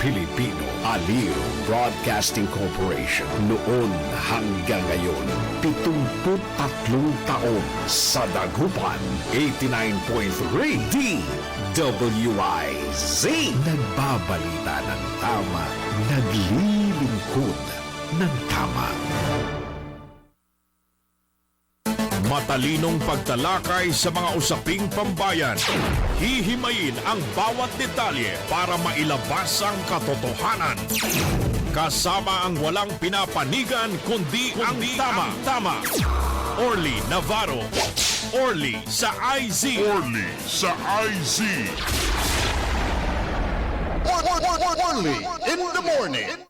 Pilipino. Aliw Broadcasting Corporation. Noon hanggang ngayon, 73 taon sa dagupan. 89.3 DWIZ. Nagbabalita ng tama, naglilingkod ng tama. Matalinong pagtalakay sa mga usaping pambayan. Hihimayin ang bawat detalye para mailabas ang katotohanan. Kasama ang walang pinapanigan kundi ang tama. Orly Navarro. Orly sa IZ. Orly sa IZ. Orly in the morning.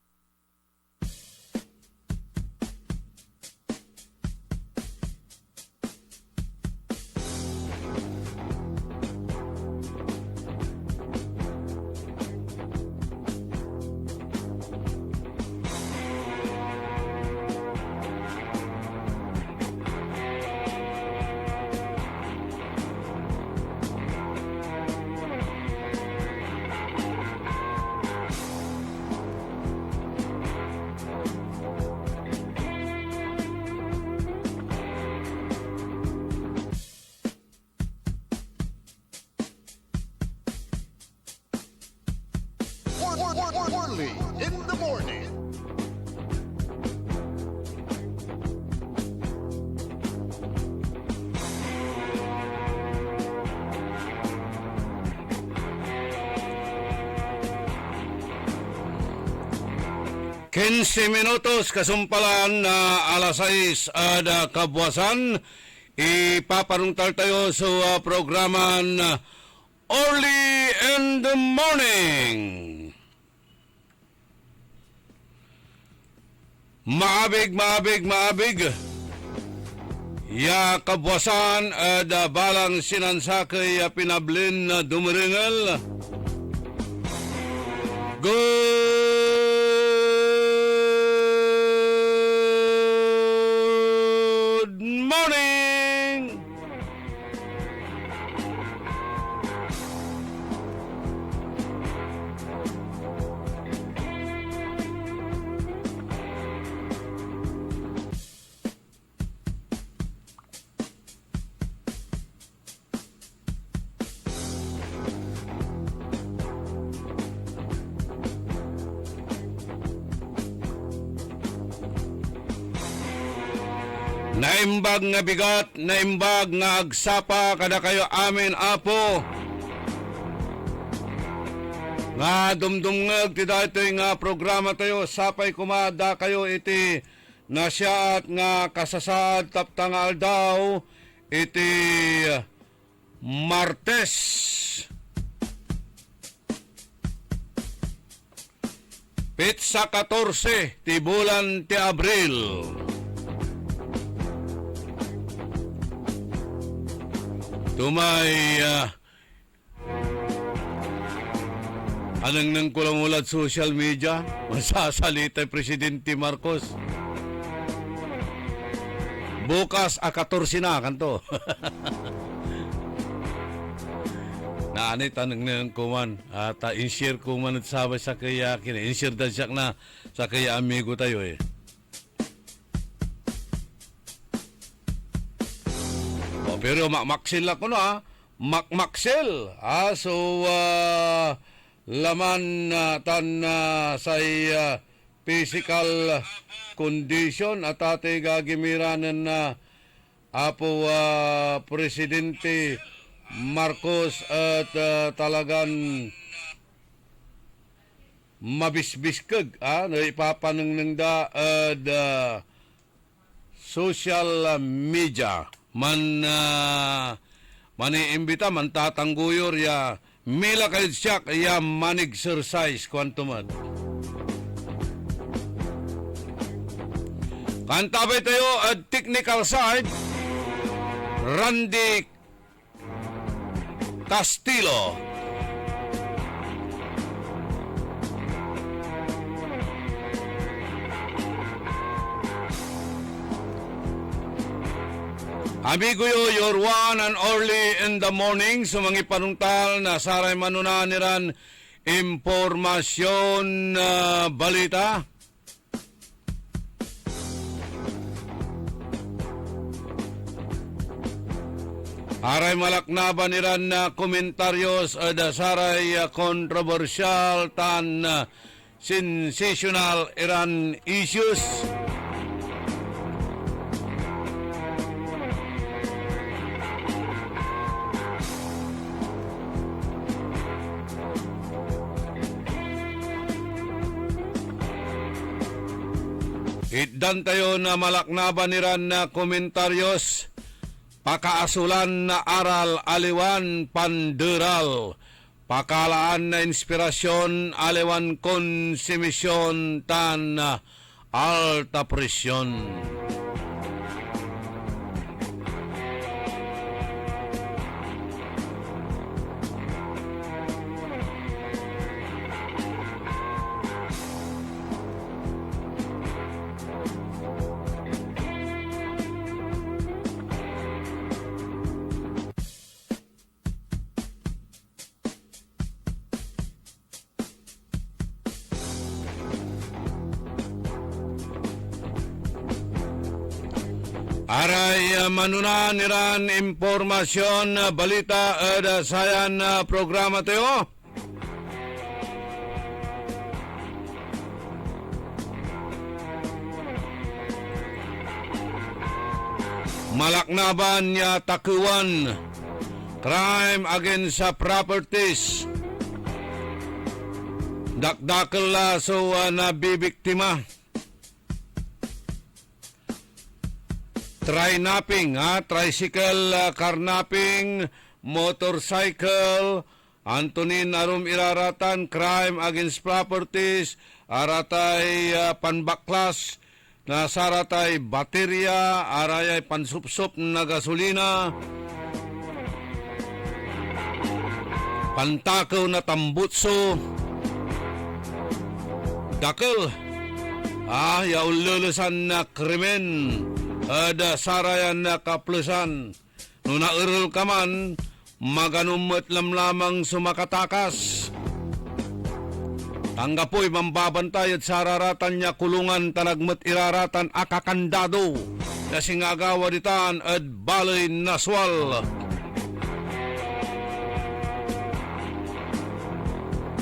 Orly in the morning. Minutos kasumpalan na alas 6 ada kabuasan ipaparungtal tayo sa programa na Orly in the Morning. Maabig. Ya kabuasan ada balang sinansakay pinablin na dumiringal. Good morning. Naimbag nga bigat, naimbag nga agsapa kada kayo amin apo. Nga dumdumngag ti daytoy nga programa tayo sapay kumada kayo iti nasyaat nga kasasaad taptang aldaw iti Martes. Pitsa 14 ti bulan ti Abril. Tumay anang nang kulamulad social media masasalita Presidente Marcos. Bukas 14 na kanto. Naanit anang nang kuman at in-share ko man at sabay sa kaya in-share dan siya na sa kaya amigo tayo eh. Pero makmaksil ako na makmaksil. So laman tan say physical condition at ate gagimiranan na apo Presidente Marcos at talagang mabisbiskag na ipapanang da social media. Maniimbita, man tatangguyor ya mila kayo siyak ya man-exercise kwantumat. Kantabay tayo at technical side Randy Castillo. Amigo yo, your one and only in the morning, sumangi panungtal na saray manunaniran impormasyon balita. Aray malaknaban iran na komentaryos da saray kontrobersyal tan sensational Iran issues. Itdan tayo na malaknaban iran na komentaryos. Pakaasulan na aral aliwan panderal. Pakalaan na inspirasyon aliwan konsumisyon tan alta presyon. Aray manunan iran impormasyon balita da sayan programa tayo. Malaknaban ya takuan crime against properties. Dakdakal so nabibiktima. Tricycle carnapping, motorcycle, Antonin arum iraratan, crime against properties, aratay panbaklas, nasaratay baterya, arayay pansupsop na gasolina, pantakaw na tambutso, dakil, yaululusan na krimen, ada sarayan na kaplusan. No naurul ka man, maganumot lamang sumakatakas. Tanggapoy mambabantay at sararatan niya kulungan talagmat iraratan akakandado. Kasing agawa ditan at balay naswal.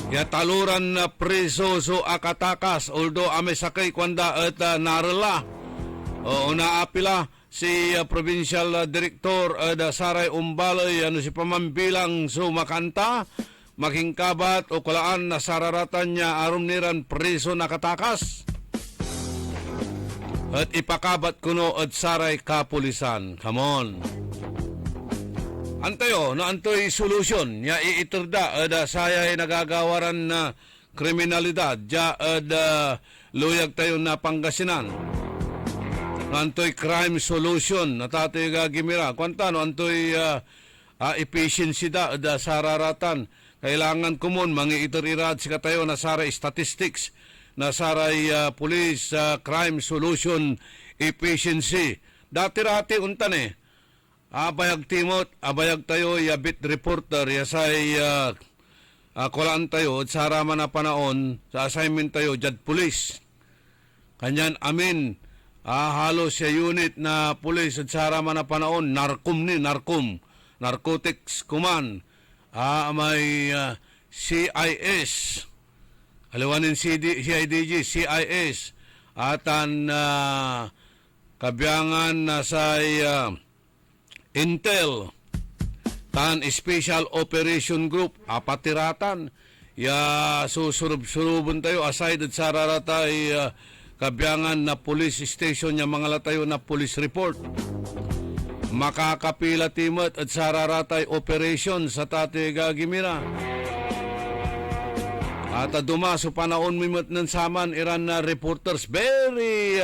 Ya taluran na preso so akatakas, although ame sakay kwanda at narala. O naapila si Provincial Director Saray Umbalay si pamambilang sumakanta makingkabat o kulaan na sararatan niya arum niran preso nakatakas at ipakabat kuno at saray kapulisan. Come on. Antayo na antoy solusyon ya iiturda sayay nagagawaran na kriminalidad ja luyag tayo na Pangasinan. Antoy crime solution natatoy gagimira kwanta no antoy efficiency da sararatan kailangan kumon mangiitirad si katayo na saray statistics na saray police crime solution efficiency dati-rati untan abayag timot abayag tayo bit reporter yasay kulaan tayo at saraman na panaon sa assignment tayo jad police kanyan amin halos sa unit na pulis at saraman na panahon, narcotics kuman, may CIS, aliwanin CIDG, CIS, atan kabiyangan na sa Intel, tan Special Operation Group, apatiratan, susurub-surubon tayo, aside at sararatay, kabiyangan na police station niya mga latayo na police report. Makakapila timot at sararatay operation sa tate gagimira. At dumaso panahon mimot ng saman iran na reporters. Very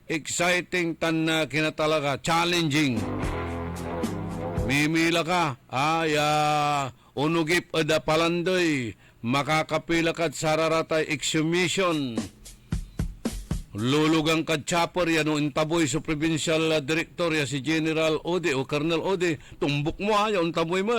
exciting tan kinatalaga. Challenging. Mimila ka. Unugip ada palandoy. Makakapila ka at sararatay exhumation. Lulugang kadchapper yan o intaboy sa provincial director ya si General Ode o Colonel Ode. Tumbok mo yan taboy mo.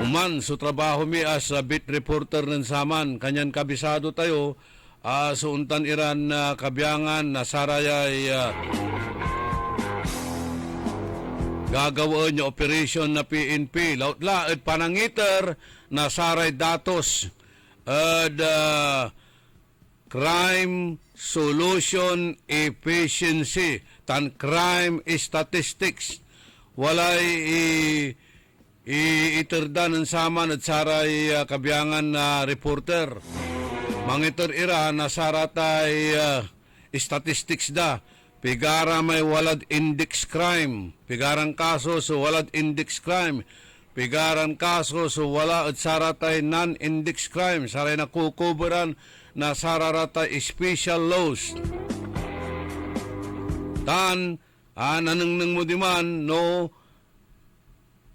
Human, so trabaho mi as a beat reporter ng saman. Kanyan kabisado tayo, suuntan iran na kabyangan na sarayay gagawin niya operation na PNP. Lautla at panangiter na saray datos at crime solution efficiency tan crime statistics walay iiterdan ng saman at saray kabyangan na reporter mangiter ira na saratay statistics da pigara may walad index crime pigarang kaso so walad index crime pigaran kaso so wala at saratay non-index crime saray na kukuberan na sararata special laws. Tan, nanangnang mo diman, no,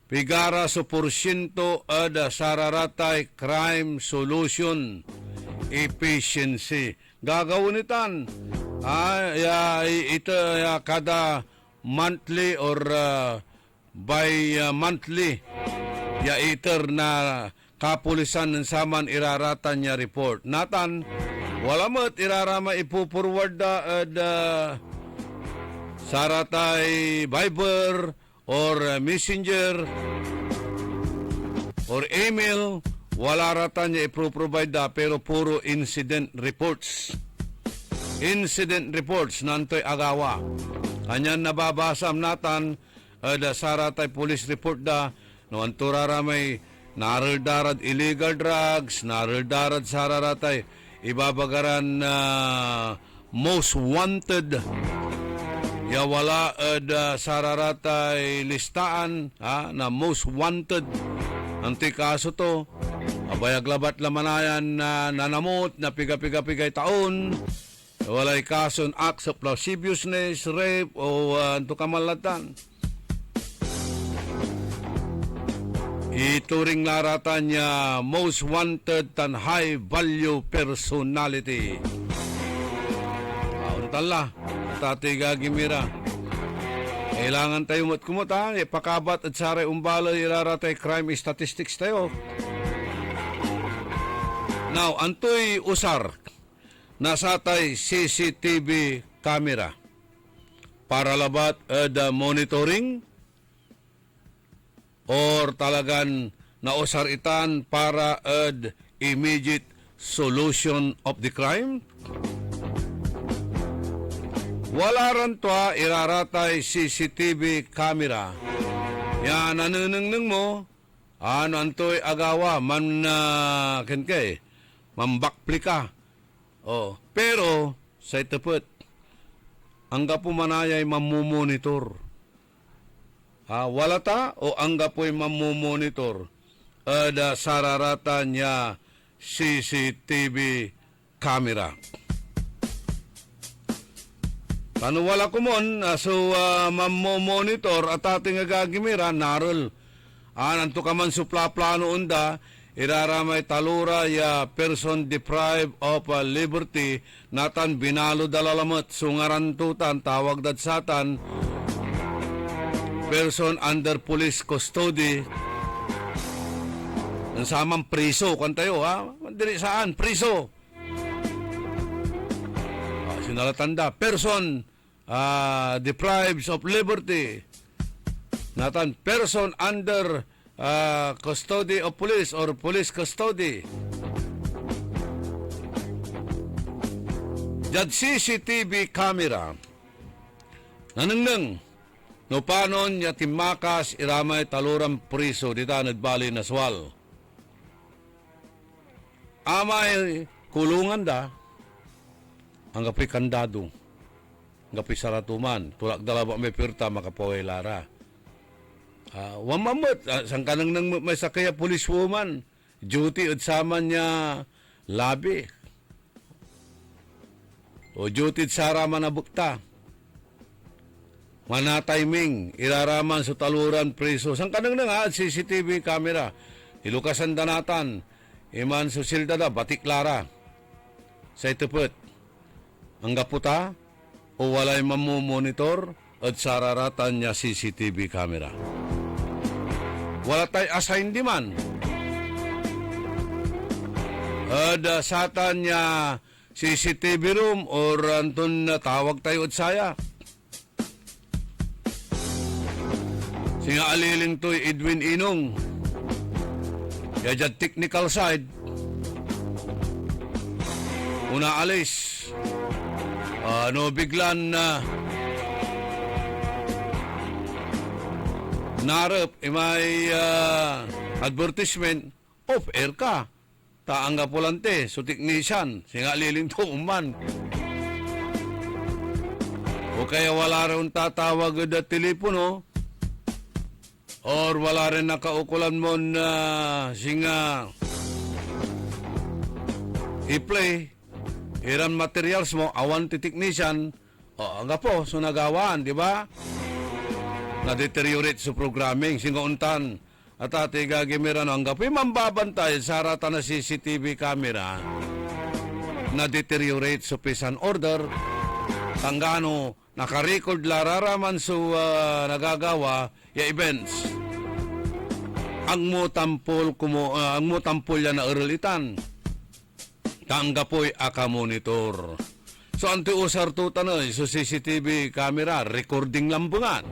pigara so porsyento ada sararatay crime solution efficiency. Gagawin itan, ito kada monthly or by monthly, iter na kapulisan ng saman iraratan niya report. Natan, wala mo't irarama ipupurward saratay Viber or Messenger or email, wala ratan niya iproprovide pero puro incident reports. Incident reports nantoy agawa. Kanyan nababasam natan saratay police report da no anturara may naraldarad illegal drugs, naraldarad sararatay ibabagaran most wanted ya wala sararatay listaan na most wanted anti kaso to abayag labat lamanayan na nanamot na piga-piga-pigay taon walay kaso acts of lasciviousness, rape o anto kamalatan. Ituring naratan niya most wanted and high value personality. Pauntala, tati gagimira. Kailangan tayo kumot ha, ipakabat at saray umbalo iraratay crime statistics tayo. Now, antoy usar, nasatay CCTV camera para labat the monitoring or talagan nausar itan para immediate solution of the crime? Wala ran to iraratay CCTV camera. Yan nanunungnung mo, ano antoy agawa, man kenkay, mambakplika. Oh, pero sa itapot, angga po manayay mamumonitor. Wala ta o angga po'y mamumonitor sararata niya CCTV camera. Paano wala kumon mamumonitor at ating agagimira narol. Nanto ka man supla plano unda iraramay talura ya person deprived of liberty natan binalo dalalamat sungarantutan tawag dat satan person under police custody ng samang priso kan tayo diri saan priso sinalatanda person deprived of liberty natan person under custody of police or police custody jad CCTV camera nanangnang no panon ya timakas iramay taluram priso dita nagbali naswal. Amay kulungan da ang kapi kandado. Ang kapi saratuman. Tulak dalaba may pirta makapaway lara. Wamamot sang kanang nang may sakaya policewoman. Duty at sama niya labi. O duty at saraman na bukta. Mana timing, iraraman sa taluran preso. Sang kanang nga CCTV camera. Ilukasan danatan. Iman sa sildada, batik lara. Sa itupot. Ang gaputa o walay mamumonitor at sararatan niya CCTV camera. wala tayo assign di man. Satan niya CCTV room or anton tawag tayo at saya. Singa aliling to'y Edwin Inong. Kaya technical side. Una alis. Biglan na narap, may advertisement, off-air ka. Taang nga pulante, so technician, singa liling to uman. O kaya wala rin tatawag na telepono, or wala rin nakaukulan mo na singa i-play, iran materials mo, awan ti technician, o nga po, so nagawan, di ba? Na-deteriorate sa programming, singa untan, at ate gagimiran ang gapi, mambabantay sa rata na CCTV camera na-deteriorate sa pisan order, tanggano, nakarecord lararaman sa nagagawa, ya events. Ang mo tampol yan na eralitan. Tanggapoy aka monitor. So anti usar to tanay so CCTV camera recording lambungan.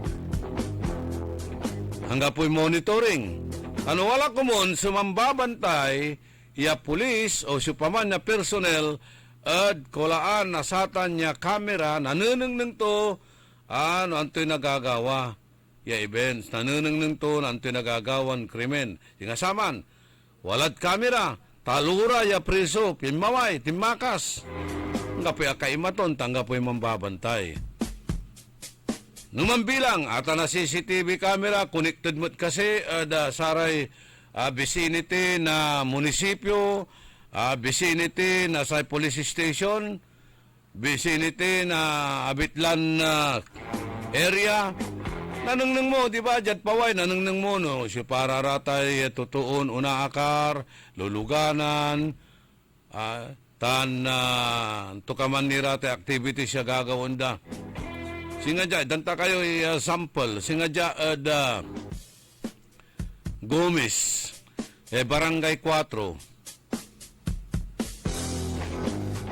Hanggapoy monitoring. Ano wala kumon sumambabantay ya pulis o supaman na personnel at kolaan na satan niya camera nanuneng to anto'y nagagawa ya events nanuneng to anto'y nagagawan krimen. Singasaman walad camera talura ya preso, pinmaway, timakas. Ngapoy akaimaton, tanggapoy mambabantay. Numambilang, ata na CCTV camera, connected mo kasi saray vicinity na munisipyo, vicinity na sa police station, vicinity na abitlan area. Nanangnang mo, di ba? Diyan paway, nanangnang mo, no? Si pararatay, tutuon, unaakar, luluganan, tukaman ni rate activity siya gagawin da. Singa dyan, danta kayo sample. Singa dyan, Gomez, Barangay 4.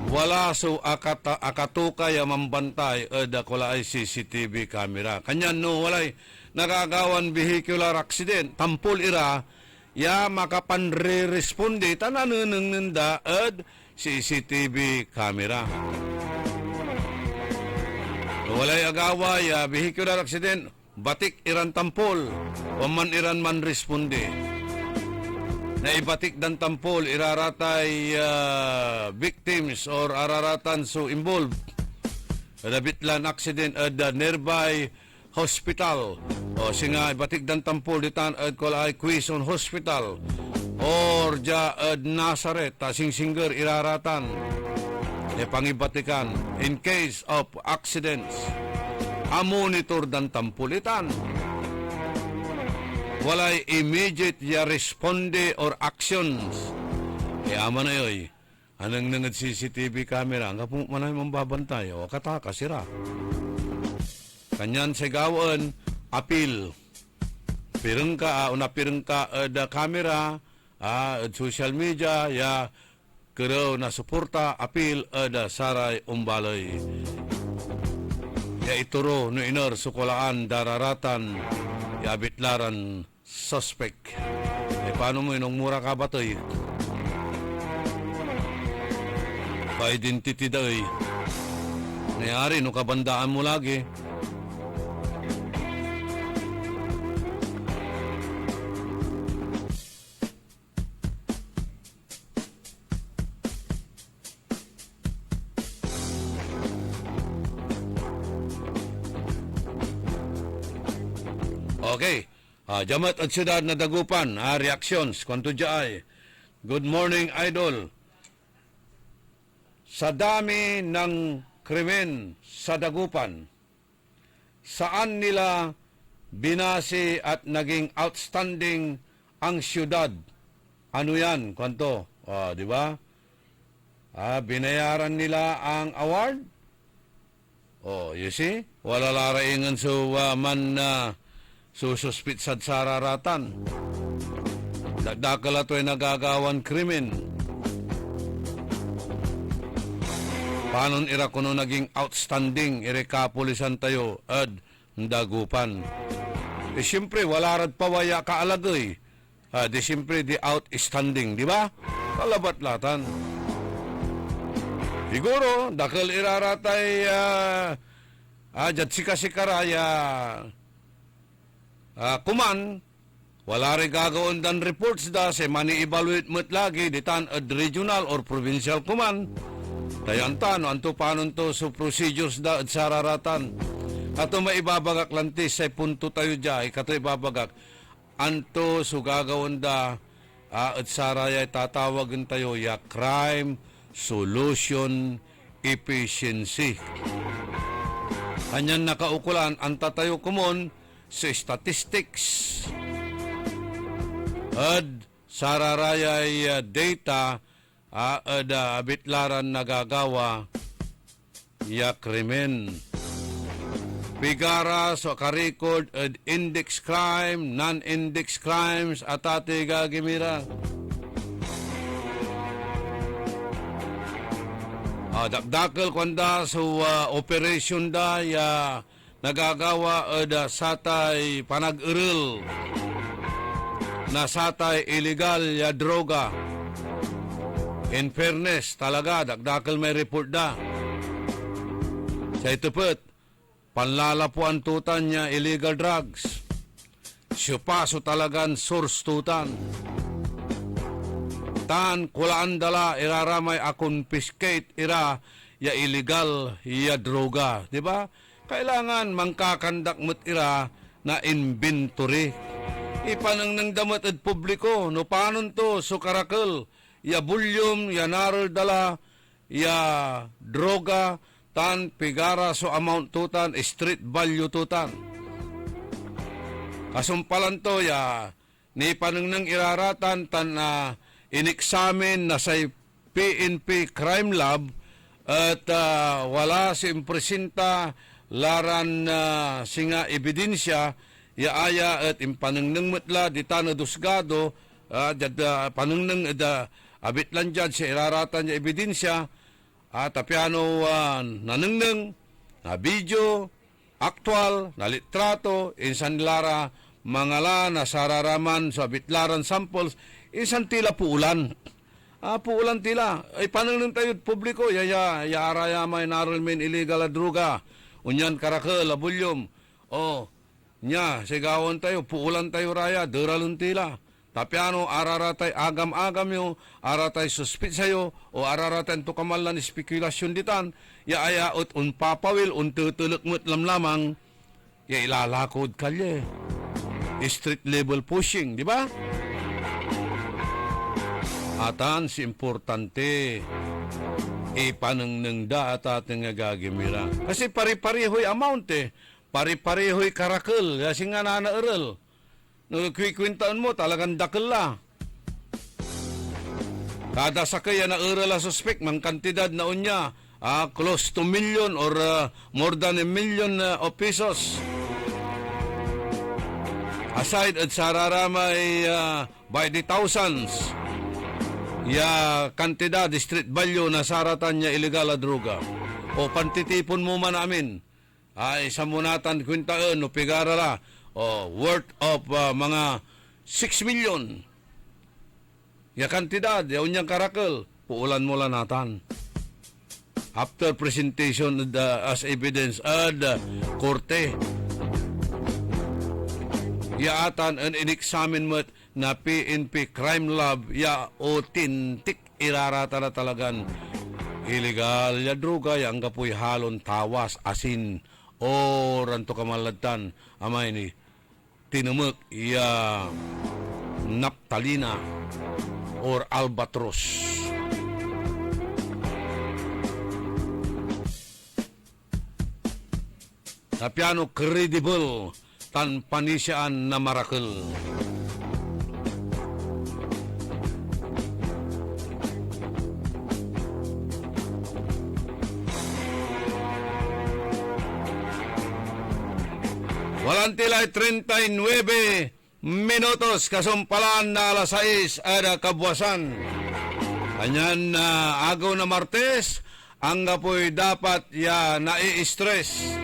Wala so akatukay mambantay kula ay CCTV camera. Kanyan no walay nagagawan vehicular accident. Tampol ira ya makapanre-responde tananuneng nenda CCTV camera. Walay agawa ya vehicular accident batik iran tampol waman iran man responde. Na ibatik dan tampol iraratay victims or araratan so involved the bitlan accident at the nearby hospital o singa ibatik dan tampol ditan at kolay Quezon Hospital or ja Nazareth Singsinger iraratan e pangibatikan in case of accidents a monitor dan tampulitan walay immediate ya responde or actions. Ama na yoy. Anong nangad CCTV camera. Ang kapong manay mambabantay. O kataka, sira. Kanyan sigawan, apil. Pirang ka, pirang ka, the camera, social media, ya, kero na suporta, apil, the saray umbalay. Ya ituro, no inor, sukulaan, dararatan, ya bitlaran, suspect. Paano mo inong mura ka ba to'y? Pa-identity daw Nayari, no kabandaan mo lagi. Okay. Jamat at siyudad na dagupan, reactions, kwanto dyaay. Good morning, Idol. Sa dami ng krimen sa dagupan, saan nila binasi at naging outstanding ang siyudad? Ano yan, kwanto? Di ba? Binayaran nila ang award? You see? Wala laraingan so man sususpit sad sararatan. Dagdakala to'y nagagawan krimen. Panon ira kuno naging outstanding ire kapulisan tayo ad dagupan. Siyempre wala rad pawaya kaalagay. Di siyempre di outstanding, di ba? Kalabat-latan. Siguro dakal iraratay sikasikaraya kuman wala rin gagawin dan reports da sa mani-evaluate mo't lagi ditan ad regional or provincial kuman. Dayan no, anto panon to so procedures da at sararatan. Ato maibabagak lantis sa punto tayo dya, ikato ibabagak. Anto so gagawin da at saraya tatawagin tayo ya crime solution efficiency. Kanyan nakaukulan, anta tayo kumon sa statistics. At sararayay data abitlaran nagagawa ya krimen. Pigara so ka-record at index crime, non-index crimes at ate gagimira. Dakdakal kwanda so operation da ya nagagawa da satay panag-uril na satay illegal ya droga. In fairness, talaga, dakdakal may report da. Sa itupot, panlalapuan tutan niya illegal drugs. Siya pa so talagan source tutan. Tan kulaan dala iraramay a confiscate ira ya illegal ya droga, di ba? Kailangan mangkakandak met ira na inventory. Ipanang nang damat at publiko, no panon to so karakal ya bulyum ya naral dala ya droga tan pigara so amount tutan street value tutan. Kasumpalan to ya ni panang nang iraratan tan inexamin na sa PNP Crime Lab at wala si impresinta laran singa ebidensya yaaya at impanangnang matla di tano dusgado panangnang abitlan dyan sa iraratan niya ebidensya tapiano nanangnang na video aktual na litrato insan lara mangala na sararaman sa abitlaran samples isan tila puulan. Puulan tila. Ay panang nang tayo publiko, araya may naralmin illegal na droga. Unyan karakal, abulyom. Nya, sigawan tayo, puulan tayo raya, deralun tila. Tapiano, araratay agam-agam yo, araratay suspit sayo, o araratay to kamalan spekulasyon ditan, aya ut unpapawil, untutulok mo't lamlamang, ilalakod kalye. Street level pushing, di ba? Atan si importante ipanang da at ating gagimira. Kasi pari-parihoy amount pari-parihoy karakal. Kasi nga nanaaral. Nagkwikwintaan mo, talagang dakal la. Kada sakay na aral la suspect, mang kantidad na unya, close to million or more than a million of pesos. Aside at sararamay by the thousands, ya kantidad, street value na saratan niya illegal na droga. O pantitipon mo man namin, ay samunatan kwintaan o pigarala, worth of mga 6 million. Ya kantidad, ya unyang karakal, puulan mo lang natan. After presentation as evidence at korte, ya atan an in-examine mo na PNP Crime Lab ya o tintik irarata na talagan illegal ya droga ya ang kapoy halon tawas asin o ranto kamaladtan amay ni tinumuk ya naptalina or albatros. Tapiano credible tan panisyan na marakal. Walang tilay 39 minutos kasumpalan na alas 6 ada kabuwasan. Kanyan na agaw na Martes, ang kapoy dapat ya nai-stress.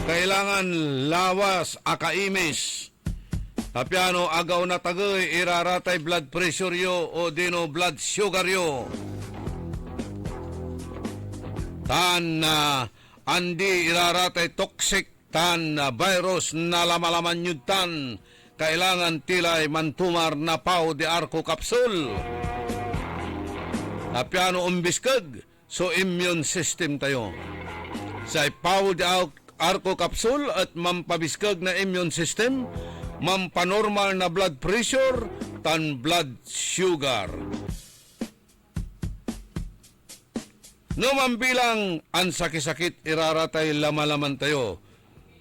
Kailangan lawas akaimis. Tapiano agaw na tagoy iraratay blood pressure yo o dino blood sugar yo. Tan andi iraratay toxic tan virus na lamalaman yun tan. Kailangan tilay mantumar na pau de arco capsule. Tapiano umbiskag so immune system tayo. Sa pau de arco capsule at mampabiskag na immune system, mampanormal na blood pressure tan blood sugar. No mambilang ang sakit-sakit iraratay lamalaman tayo.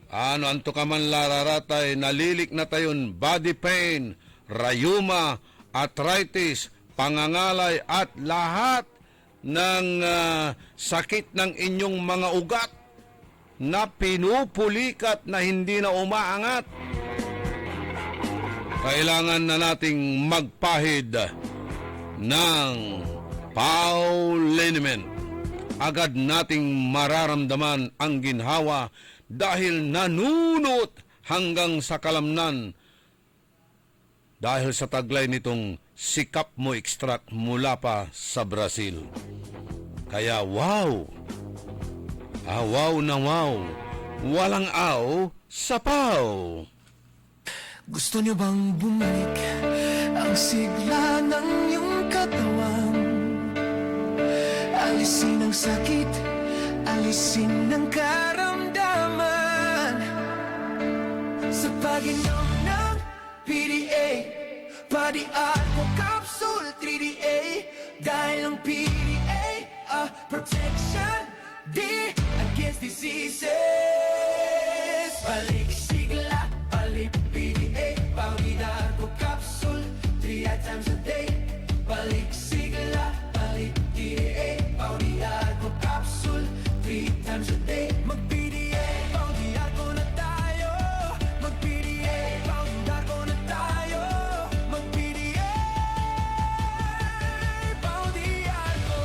Ano anto ka man lararatay, nalilik na tayon body pain, rayuma, arthritis, pangangalay at lahat ng sakit ng inyong mga ugat na pinupulikat na hindi na umaangat. Kailangan na nating magpahid ng Pauliniment. Agad nating mararamdaman ang ginhawa dahil nanunot hanggang sa kalamnan dahil sa taglay nitong sikap mo extract mula pa sa Brazil. Kaya wow! Wow na wow! Walang aw sa paw! Gusto niyo bang bumalik ang sigla ng iyong katawan? Alisin ang sakit, alisin ang karamdaman sa pag-inom ng PDA, Body Arco Capsule 3DA. Dahil ang PDA, protection D against diseases. Balik sigla, balik PDA, Body Arco Capsule 3 times a day. Balik sigla, balik PDA, Body Arco Capsule 3 times a day. Mag-PDA, Body Arco na tayo. Mag-PDA, Body Arco na tayo. Mag-PDA, Body Arco.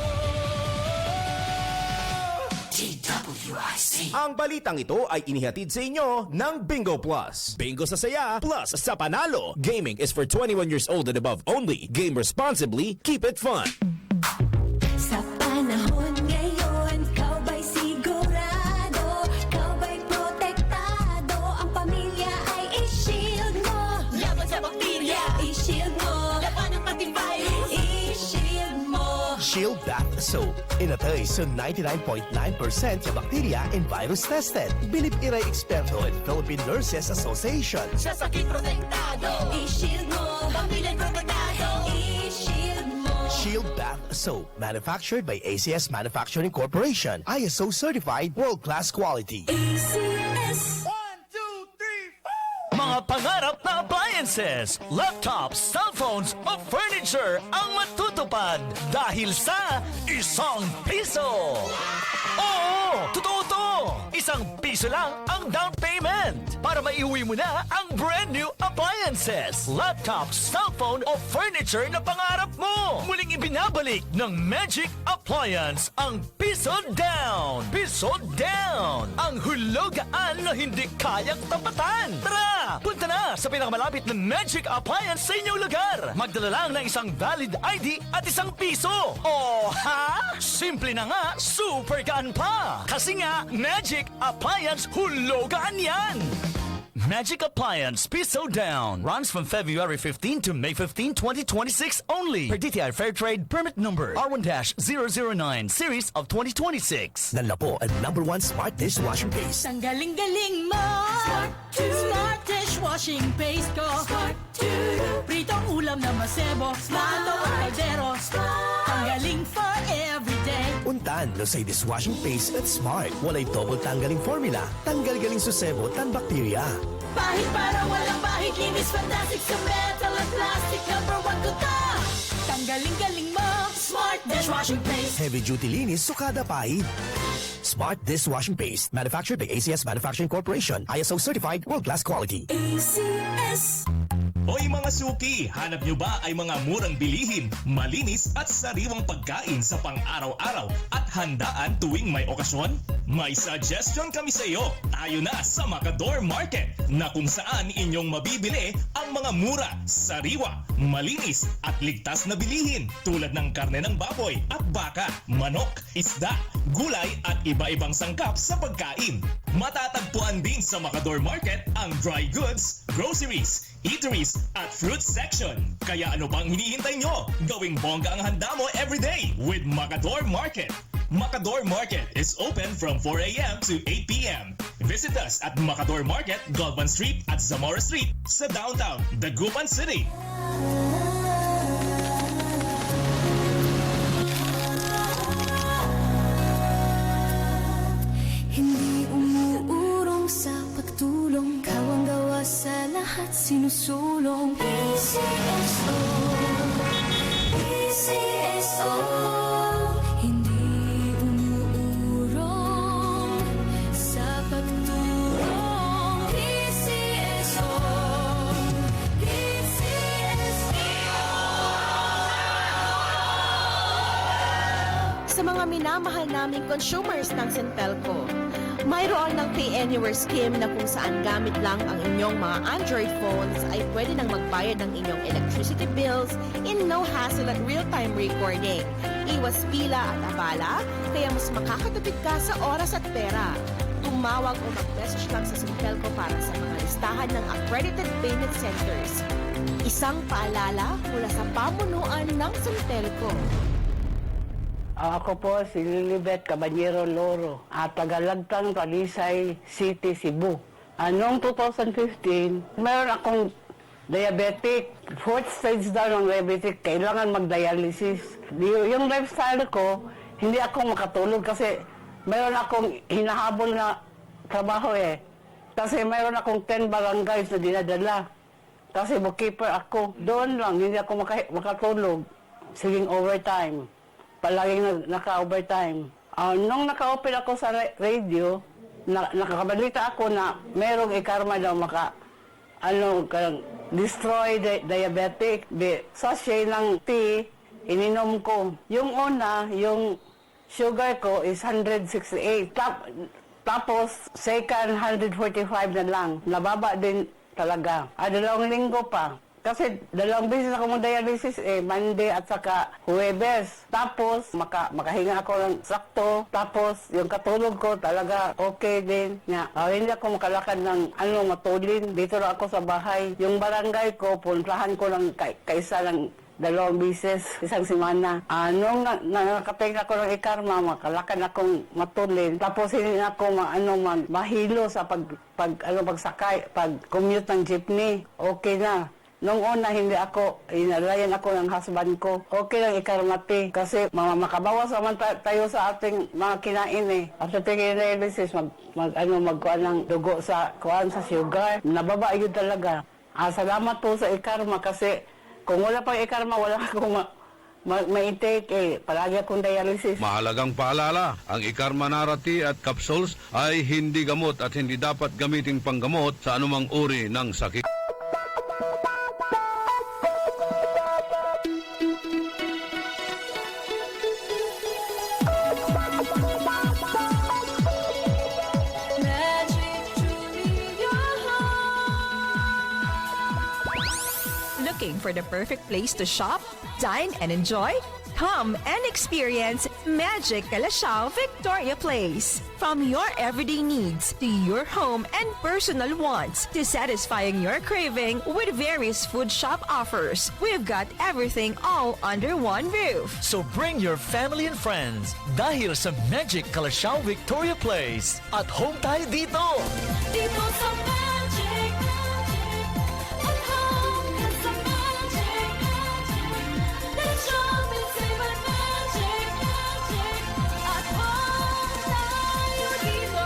TWIC. Ang balitang ito ay inihatid sa inyo ng Bingo Plus. Bingo sa saya, plus sa panalo. Gaming is for 21 years old and above only. Game responsibly, keep it fun. Sa panahon ngayon, kau ba'y sigurado? Kau ba'y protektado? Ang pamilya ay i-shield mo. Laban sa bakterya, i-shield mo. Laban ng pati virus, i-shield mo. Shield Bath Soap. Inatay sa 99.9% yung bacteria and virus tested. Bilib Iray Experto and Philippine Nurses Association. Sa sakit protektado, i-shield mo. Pamilya protektado, i-shield mo. Shield Bath Soap. Manufactured by ACS Manufacturing Corporation. ISO certified world-class quality. ACS. Mga pangarap na appliances, laptops, cellphones o furniture ang matutupad dahil sa ₱1. Oo, totoo to! ₱1 lang ang down payment para maiuwi mo na ang brand new appliances, laptops, cellphone o furniture na pangarap mo. Muling ibinabalik ng Magic Appliance ang piso down. Piso down! Ang hulugaan na hindi kayang tapatan. Tara! Punta na sa pinakamalapit na Magic Appliance sa inyong lugar. Magdala lang ng isang valid ID at ₱1. Oh, ha? Simple na nga, super gaan pa. Kasi nga, Magic Appliance hulugan yan. Magic Appliance Piso Down runs from February 15 to May 15, 2026 only. Per DTI Fair Trade Permit Number R1-009 Series of 2026. Nanla po ang #1 smart dishwashing paste. Ang galing-galing mo. Smart dishwashing paste ko. Pritong ulam na masebo. Smart o kaldero. Ang galing for everyday. Untan no say dishwashing paste at smart. Walay double tanggaling formula. Tanggal galing susebo tan bakterya. Pahit para walang pahit. Linis fantastic sa metal at plastic. #1 ko to. Tanggaling-galing mo. Smart dishwashing paste. Heavy duty linis, sukada pahid. Smart dishwashing paste, manufactured by ACS Manufacturing Corporation, ISO certified, world-class quality. ACS. Hoy mga suki, hanap nyo ba ay mga murang bilihin, malinis at sariwang pagkain sa pang-araw-araw at handaan tuwing may okasyon? May suggestion kami sa iyo. Tayo na sa Macador Market na kung saan inyong mabibili ang mga mura, sariwa, malinis at ligtas na bilihin tulad ng karne ng baboy at baka, manok, isda, gulay at iba-ibang sangkap sa pagkain. Matatagpuan din sa Macador Market ang dry goods, groceries, eateries at fruit section. Kaya ano pang hinihintay nyo? Gawing bongga ang handa mo everyday with Macador Market. Macador Market is open from 4 a.m. to 8 p.m. Visit us at Macador Market, Galvan Street at Zamora Street sa downtown, Dagupan City. Hindi umuurong sa pagtulong, ikaw ang gawa sa lahat sinusulong. PCSO, PCSO. Hindi umuurong sa pagtulong. PCSO, Sa mga minamahal naming consumers ng Sintelco, mayroon ng Pay Anywhere scheme na kung saan gamit lang ang inyong mga Android phones ay pwede nang magbayad ng inyong electricity bills in no hassle at real-time recording. Iwas pila at abala, kaya mas makakatipid ka sa oras at pera. Tumawag o mag-message lang sa Sintelco para sa mga listahan ng accredited payment centers. Isang paalala mula sa pamunuan ng Sintelco. Ako po si Lilibet Caballero Loro at tagalagtang Talisay City, Cebu. Noong 2015, mayroon akong diabetic. Fourth stage daw ng diabetic, kailangan mag-dialysis. Yung lifestyle ko, hindi ako makatulog kasi mayroon akong hinahabol na trabaho eh. Kasi mayroon akong 10 barangays na dinadala. Kasi bookkeeper ako. Doon lang, hindi ako makatulog. Siging overtime. Palaging naka-overtime. Nung naka-open ako sa radio, nakakabalita ako na merong ikarma daw destroy diabetic. Sachet ng tea, ininom ko. Yung una, yung sugar ko is 168. Tapos, second, 145 na lang. Nababa din talaga. 2 linggo pa. Kasi 2 beses ako mag-dialysis Monday at saka Huwebes. Tapos, makahinga ako ng sakto. Tapos, yung katulog ko talaga okay din. Hindi ako makalakad ng matulin. Dito lang ako sa bahay. Yung barangay ko, puntahan ko lang kaisa ng 2 beses, isang semana. Nung nakapeng ako ng ikarma, makalakad akong matulin. Tapos, hindi ako mahilo sa pagsakay, pag-commute ng jeepney. Okay na. Nung una, inalayan ako ng husband ko. Okay lang ikarmati kasi makabawas naman tayo sa ating mga kinain After taking dialysis, magkuhan ng dugo sa sugar. Nababa yun talaga. Salamat po sa ikarma kasi kung wala pang ikarma, wala akong ma-intake Palagi akong dialysis. Mahalagang paalala, ang Ikarma Narati at capsules ay hindi gamot at hindi dapat gamiting panggamot sa anumang uri ng sakit. Looking for the perfect place to shop, dine, and enjoy? Come and experience Magic Calasiao Victoria Place. From your everyday needs to your home and personal wants to satisfying your craving with various food shop offers, we've got everything all under one roof. So bring your family and friends dahil sa Magic Calasiao Victoria Place. At home tayo dito! Dito sa Magic, at home ka sa Magic. Let's shop and save at Magic. At home tayo dito.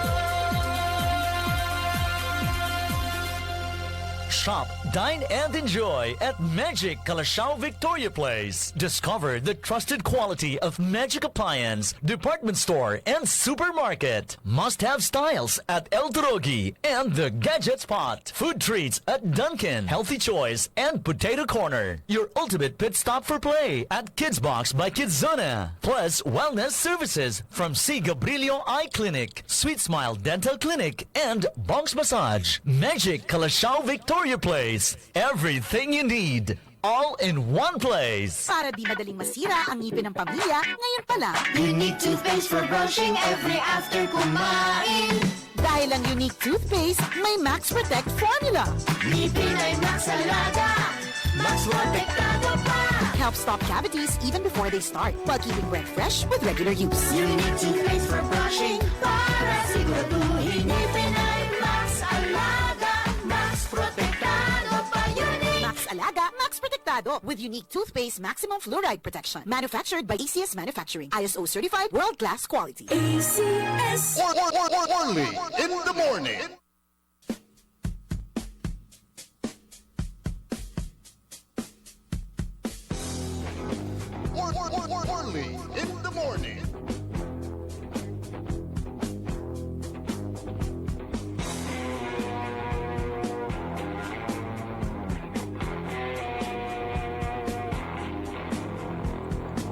Shop Dine and enjoy at Magic Calasiao Victoria Place. Discover the trusted quality of Magic Appliance, department store, and supermarket. Must-have styles at El Torogi and the Gadget Spot. Food treats at Dunkin', Healthy Choice, and Potato Corner. Your ultimate pit stop for play at Kids Box by Kidzona. Plus, wellness services from C. Gabrilio Eye Clinic, Sweet Smile Dental Clinic, and Bonks Massage. Magic Calasiao Victoria Place. Everything you need. All in one place. Para di madaling masira ang ngipin ng pamilya, ngayon pa lang. Unique toothpaste for brushing every after kumain. Dahil ang unique toothpaste, may Max Protect formula. Ngipin ay Max Alaga, Max Protektado pa. Helps stop cavities even before they start, while keeping breath fresh with regular use. Unique toothpaste for brushing para siguraduhin ngipin ay Max Alaga, Max Protektado pa. Unique Max Alaga, Max Protectado with unique toothpaste maximum fluoride protection. Manufactured by ACS Manufacturing. ISO certified world-class quality. ACS. Only in the morning. Only in the morning.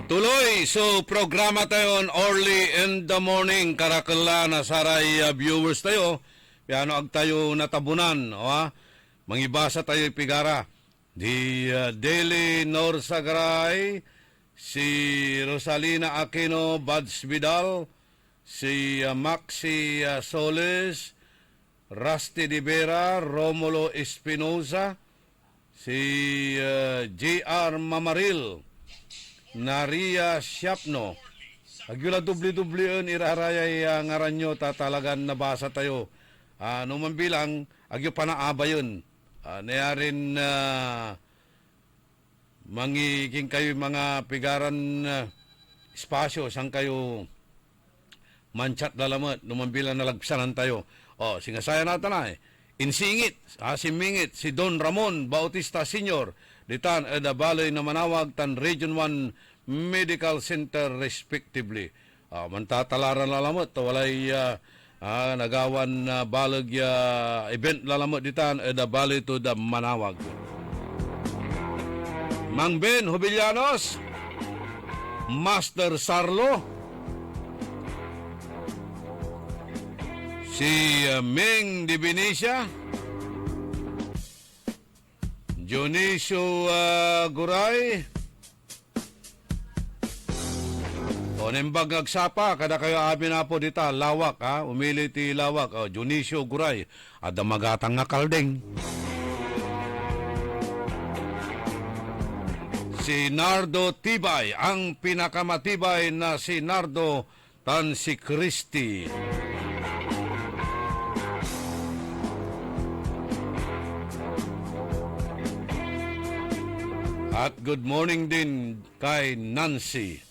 Tuloy, so programa tayo on early in the morning. Karakala na saray viewers tayo. Piano ag tayo natabunan. Mangibasa tayo pigara. Di Daily Norsagaray, si Rosalina Aquino Bads Vidal, si Maxi Soles, Rusty Di Vera, Romulo Espinoza, si J.R. Mamaril, Naria Siapno. Agyula dubli-dublian irarayay ngaran nyo tatalagan nabasa tayo. Numan bilang, agyo panaaba yun. Nayarin mangiking kayo mga pigaran espasyo sang kayo manchat lalamot. Numan bilang nalagsanan tayo. Singasaya natin na Insingit, simingit si Don Ramon Bautista Sr. Ditan at balay na manawag tan Region 1 Medical Center respectively. Mantatalaran lalamot, walay nagawan balag event lalamot ditan at balay to the manawag. Mang Ben Hubillanos, Master Sarlo, si Ming Di Benicia, Dionisio Guray, nembag agsapa, kada kayo amin na po dita, lawak, umili ti lawak, Dionisio Guray, ada magatang nga kaldeng. Si Nardo Tibay, ang pinakamatibay na si Nardo tan si Christy. At good morning din kay Nancy.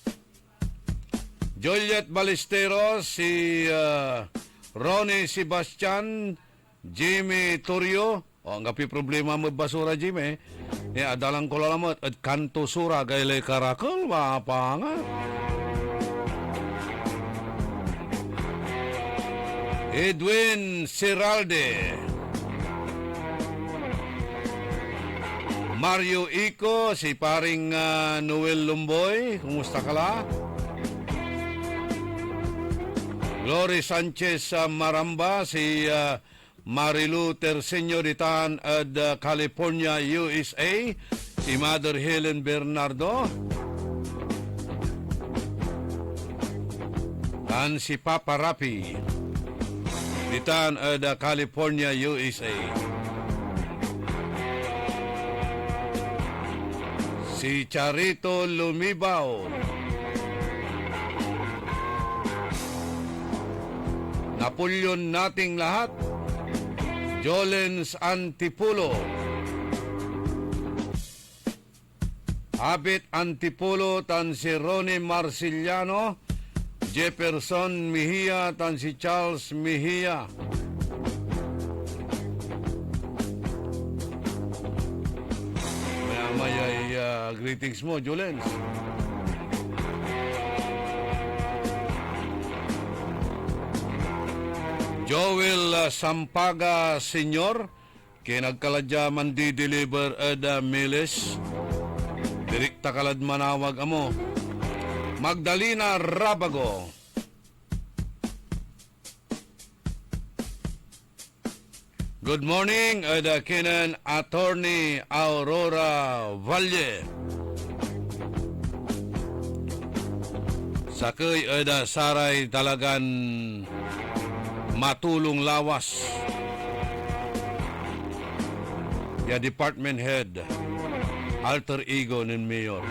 Juliet Balesteros, si Ronnie Sebastian, Jimmy Torrio. Ang kapi problema mo basura, Jimmy. Adalang ko lalamot at kanto sura gaylay karakol, mapanga. Edwin Seralde. Mario Ico, si paring Noel Lumboy, kumusta ka la? Glory Sanchez Maramba, si Marilu Terceño ditan at California, USA, si Mother Helen Bernardo, dan si Papa Rapi ditan at California, USA. Si Charito Lumibaw, Napoleon nating lahat, Jolens Antipulo, Abit Antipulo tan si Ronnie Marciliano, Jefferson Mejia tan si Charles Mejia, greetings mo, Julens. Joel Sampaga Senior, kinagkaladya man di-deliver milis. Direkta kalad manawag amo. Magdalena Rabago. Good morning, kinan Attorney Aurora Valle. Sakay saray talagan matulong lawas. Ya Department Head, alter ego ng Mayor.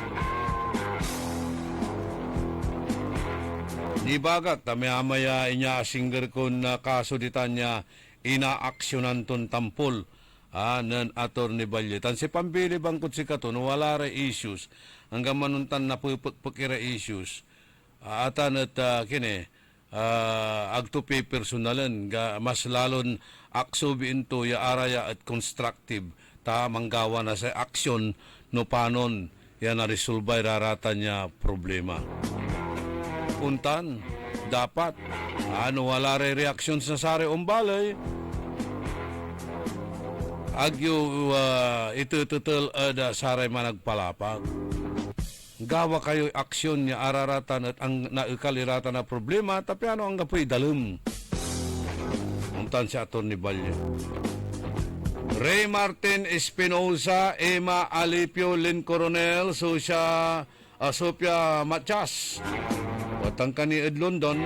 Nibagat, tamaya inya singer kun kaso ditan niya inaaksyonan ton tampol nan Attorney Valle. Tan si pambili bangkot si katon, wala ra issues. Hanggang manuntan na pukira issues. Atan at kine, agtupi personalan, mas lalon akso biinto ya araya at constructive. Ta manggawa na sa aksyon no panon yan na resolve rarata niya problema. Puntan, dapat wala re reaksyon sa sari umbalay. Agyo itututul saray managpalapag. Gawa kayo aksyon niya araratan at ang naikaliratan na problema, tapi ang gapoy dalum. Puntan si Attorney Valle. Ray Martin Espinosa, Emma Alipio Lin Coronel, Sofia Machas. Watang kani Ed London,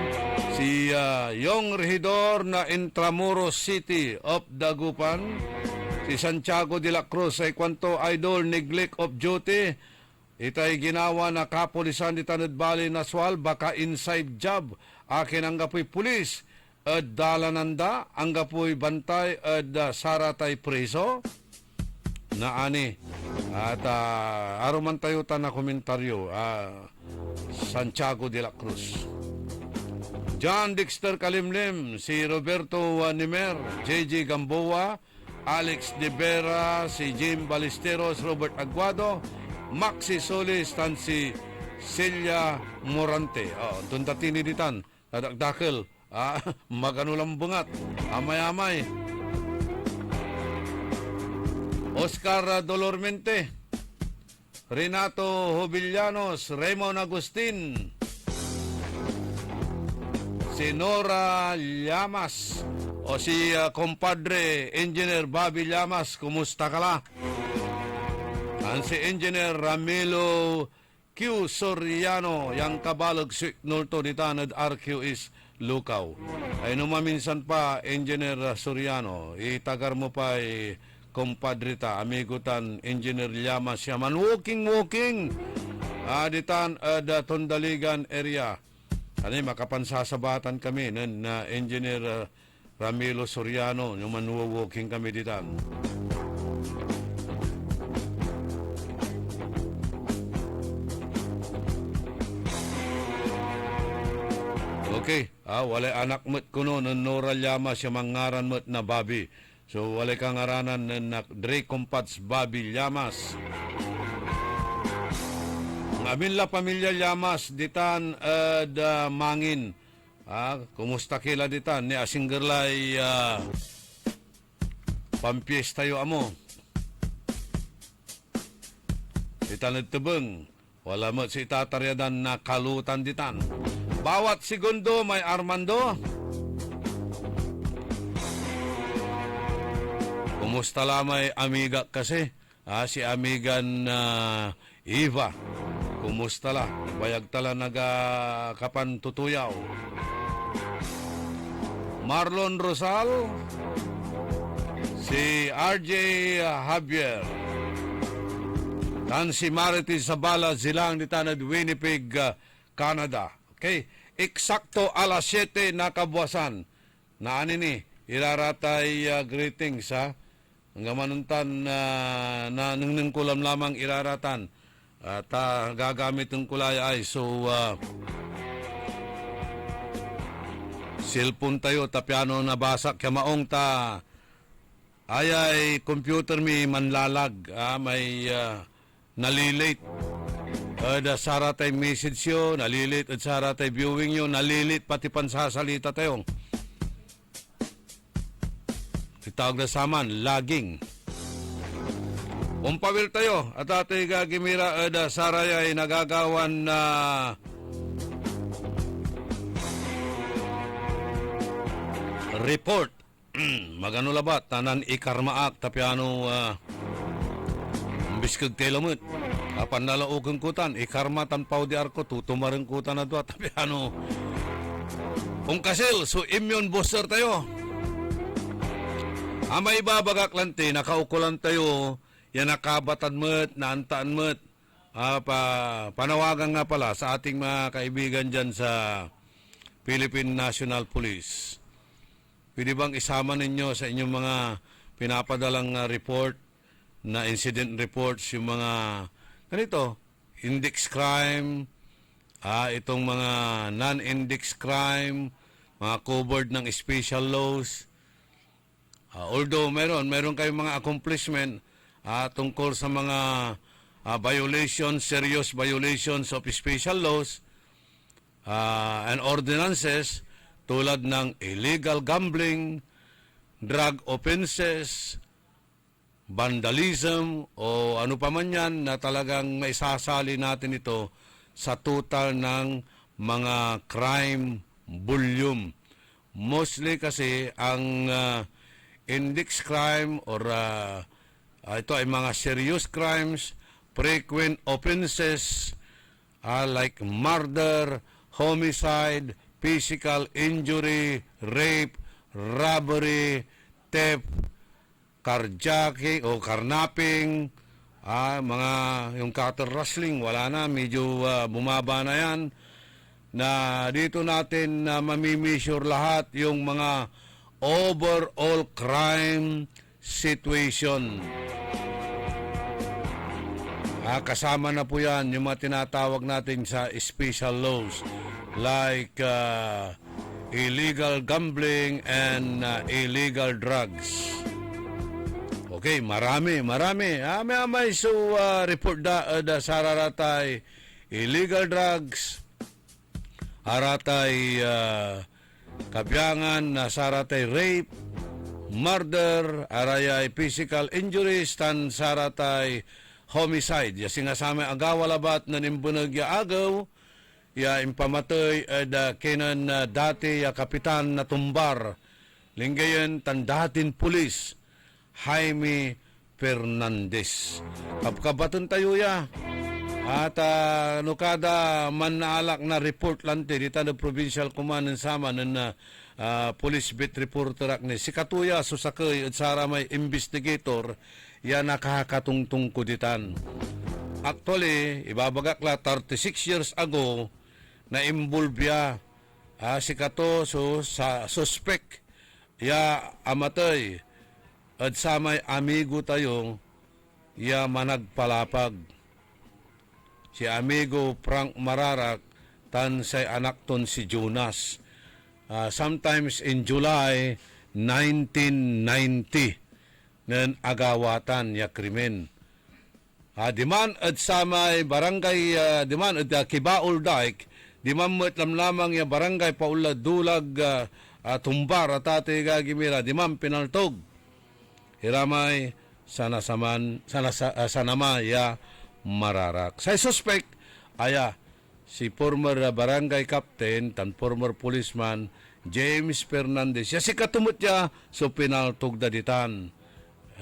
si Yong Regidor na Intramuros City of Dagupan, si Santiago de la Cruz ay kwanto idol neglect of duty. Itay ginawa na kapulisan di Tanod Valley Naswal, baka inside job. Akin ang gapoy pulis. Dalananda, ang gapoy bantay, saratay preso. Naani. At aruman tayo na komentaryo. Santiago de la Cruz. John Dexter Kalimlim, si Roberto Nimer, JJ Gamboa, Alex De Vera, si Jim Ballesteros, Robert Aguado, Maxi Solis, tan si Celia Morante. Doon tatini ditan, nadakdakel, maganulang bungat, amay-amay. Oscar Dolormente, Renato Hobillanos, Raymond Agustin, si Nora Llamas, o si compadre Engineer Bobby Llamas, kumusta ka la? Ang si Engineer Ramilo Q. Soriano, yang kabalog si Norto ni Tanad RQ is Lukaw. Ay numaminsan pa, Engineer Soriano, itagar mo pa compadre ta, amigutan, Engineer Llamas yaman, walking. Ditan, Tondaligan area. Makapansasabatan kami na Engineer Ramilo Soriano, naman walking kami ditan. Okay, walay anak mo't kuno ng Nora Llamas siya mangaran mo't na Bobby. So walay kang ngaranan na Dre Compats Bobby Llamas. Ang amin la pamilya Llamas ditan da mangin. Kumusta kila ditan ni asinggerlay pampies tayo amo. Ditan nagtubeng. Wala mo't si tataryadan na kalutan ditan. Bawat segundo may Armando. Kumusta lamay amiga kasi? Si amigan Eva. Kumusta la? Bayag tala nagakapan tutuyaw. Marlon Rosal. Si RJ Javier. Dan si Marity Sabala Zilang di Tanad Winnipeg, Canada. Okay, eksakto alas 7 na kabuwasan. Na ni, iraratay greetings ha. Hanggang manuntan na nang kulam lamang iraratan. At gagamit ng kulay ay so cellphone tayo, tapiano nabasak kaya maong ta ay computer mi manlalag. May nalilate. Da sara tay message yo, nalilit at sara tay viewing yo, nalilit pati pansasalita tayo. Itawag na saman, laging. Umpawil tayo at atay gagimira da sara ay nagagawan na report. Magano labat, tanan ikarmaak, tapiano biskag telamut. Apan nalaogang kutan, ikarma tanpaw di arko, tutumarang kutan na doon. Tapi ano, kung kasil, so immune booster tayo. May ibabagak lang nakaukulan tayo, yan nakabatan mo't, naantaan mo't. Panawagan nga pala sa ating mga kaibigan dyan sa Philippine National Police. Pwede bang isama ninyo sa inyong mga pinapadalang report, na incident reports, yung mga ganito, index crime, itong mga non-index crime, mga covered ng special laws. Although meron kayong mga accomplishment tungkol sa mga violations, serious violations of special laws and ordinances tulad ng illegal gambling, drug offenses, vandalism o ano pa man yan na talagang maisasali natin ito sa total ng mga crime volume. Mostly kasi ang index crime or ito ay mga serious crimes, frequent offenses like murder, homicide, physical injury, rape, robbery, theft, carjacking o carnapping, mga yung cattle rustling, wala na, medyo bumaba na yan. Na dito natin mamimissure lahat yung mga overall crime situation. Kasama na po yan yung mga tinatawag natin sa special laws like illegal gambling and illegal drugs. Okay, marami. May so report da sararatay illegal drugs, aratay kabyangan na saratay rape, murder, arayay physical injuries, tan saratay homicide. Ya singasama agawalabat na nimbunag ya agaw, ya impamatoy da kenan dati ya kapitan na tumbar, linggayon tan datin pulis, Jaime Fernandez. Kapkabatan tayo ya. At kada man naalak na report lang dito na provincial command ng sama ng police beat reporter ni si Katuya susakay at sara may investigator ya nakakatungtung kuditan. Actually, ibabagak la 36 years ago na involve ya si Kato sa suspect ya amatay. At sa may amigo tayo, ya managpalapag. Si amigo Frank Mararak, tan say anak ton si Jonas. Sometimes in July 1990, nan agawatan ya krimen. Diman at sa may barangay, diman at Kibaul Dike, diman mo lamang ya barangay Paula Dulag, Tumbar at ate gagimira, diman pinaltog. Hiramay sanamaya Mararak. Sa suspect aya si former barangay captain tan former policeman James Fernandez. Ya si katumot ya so pinaltog daditan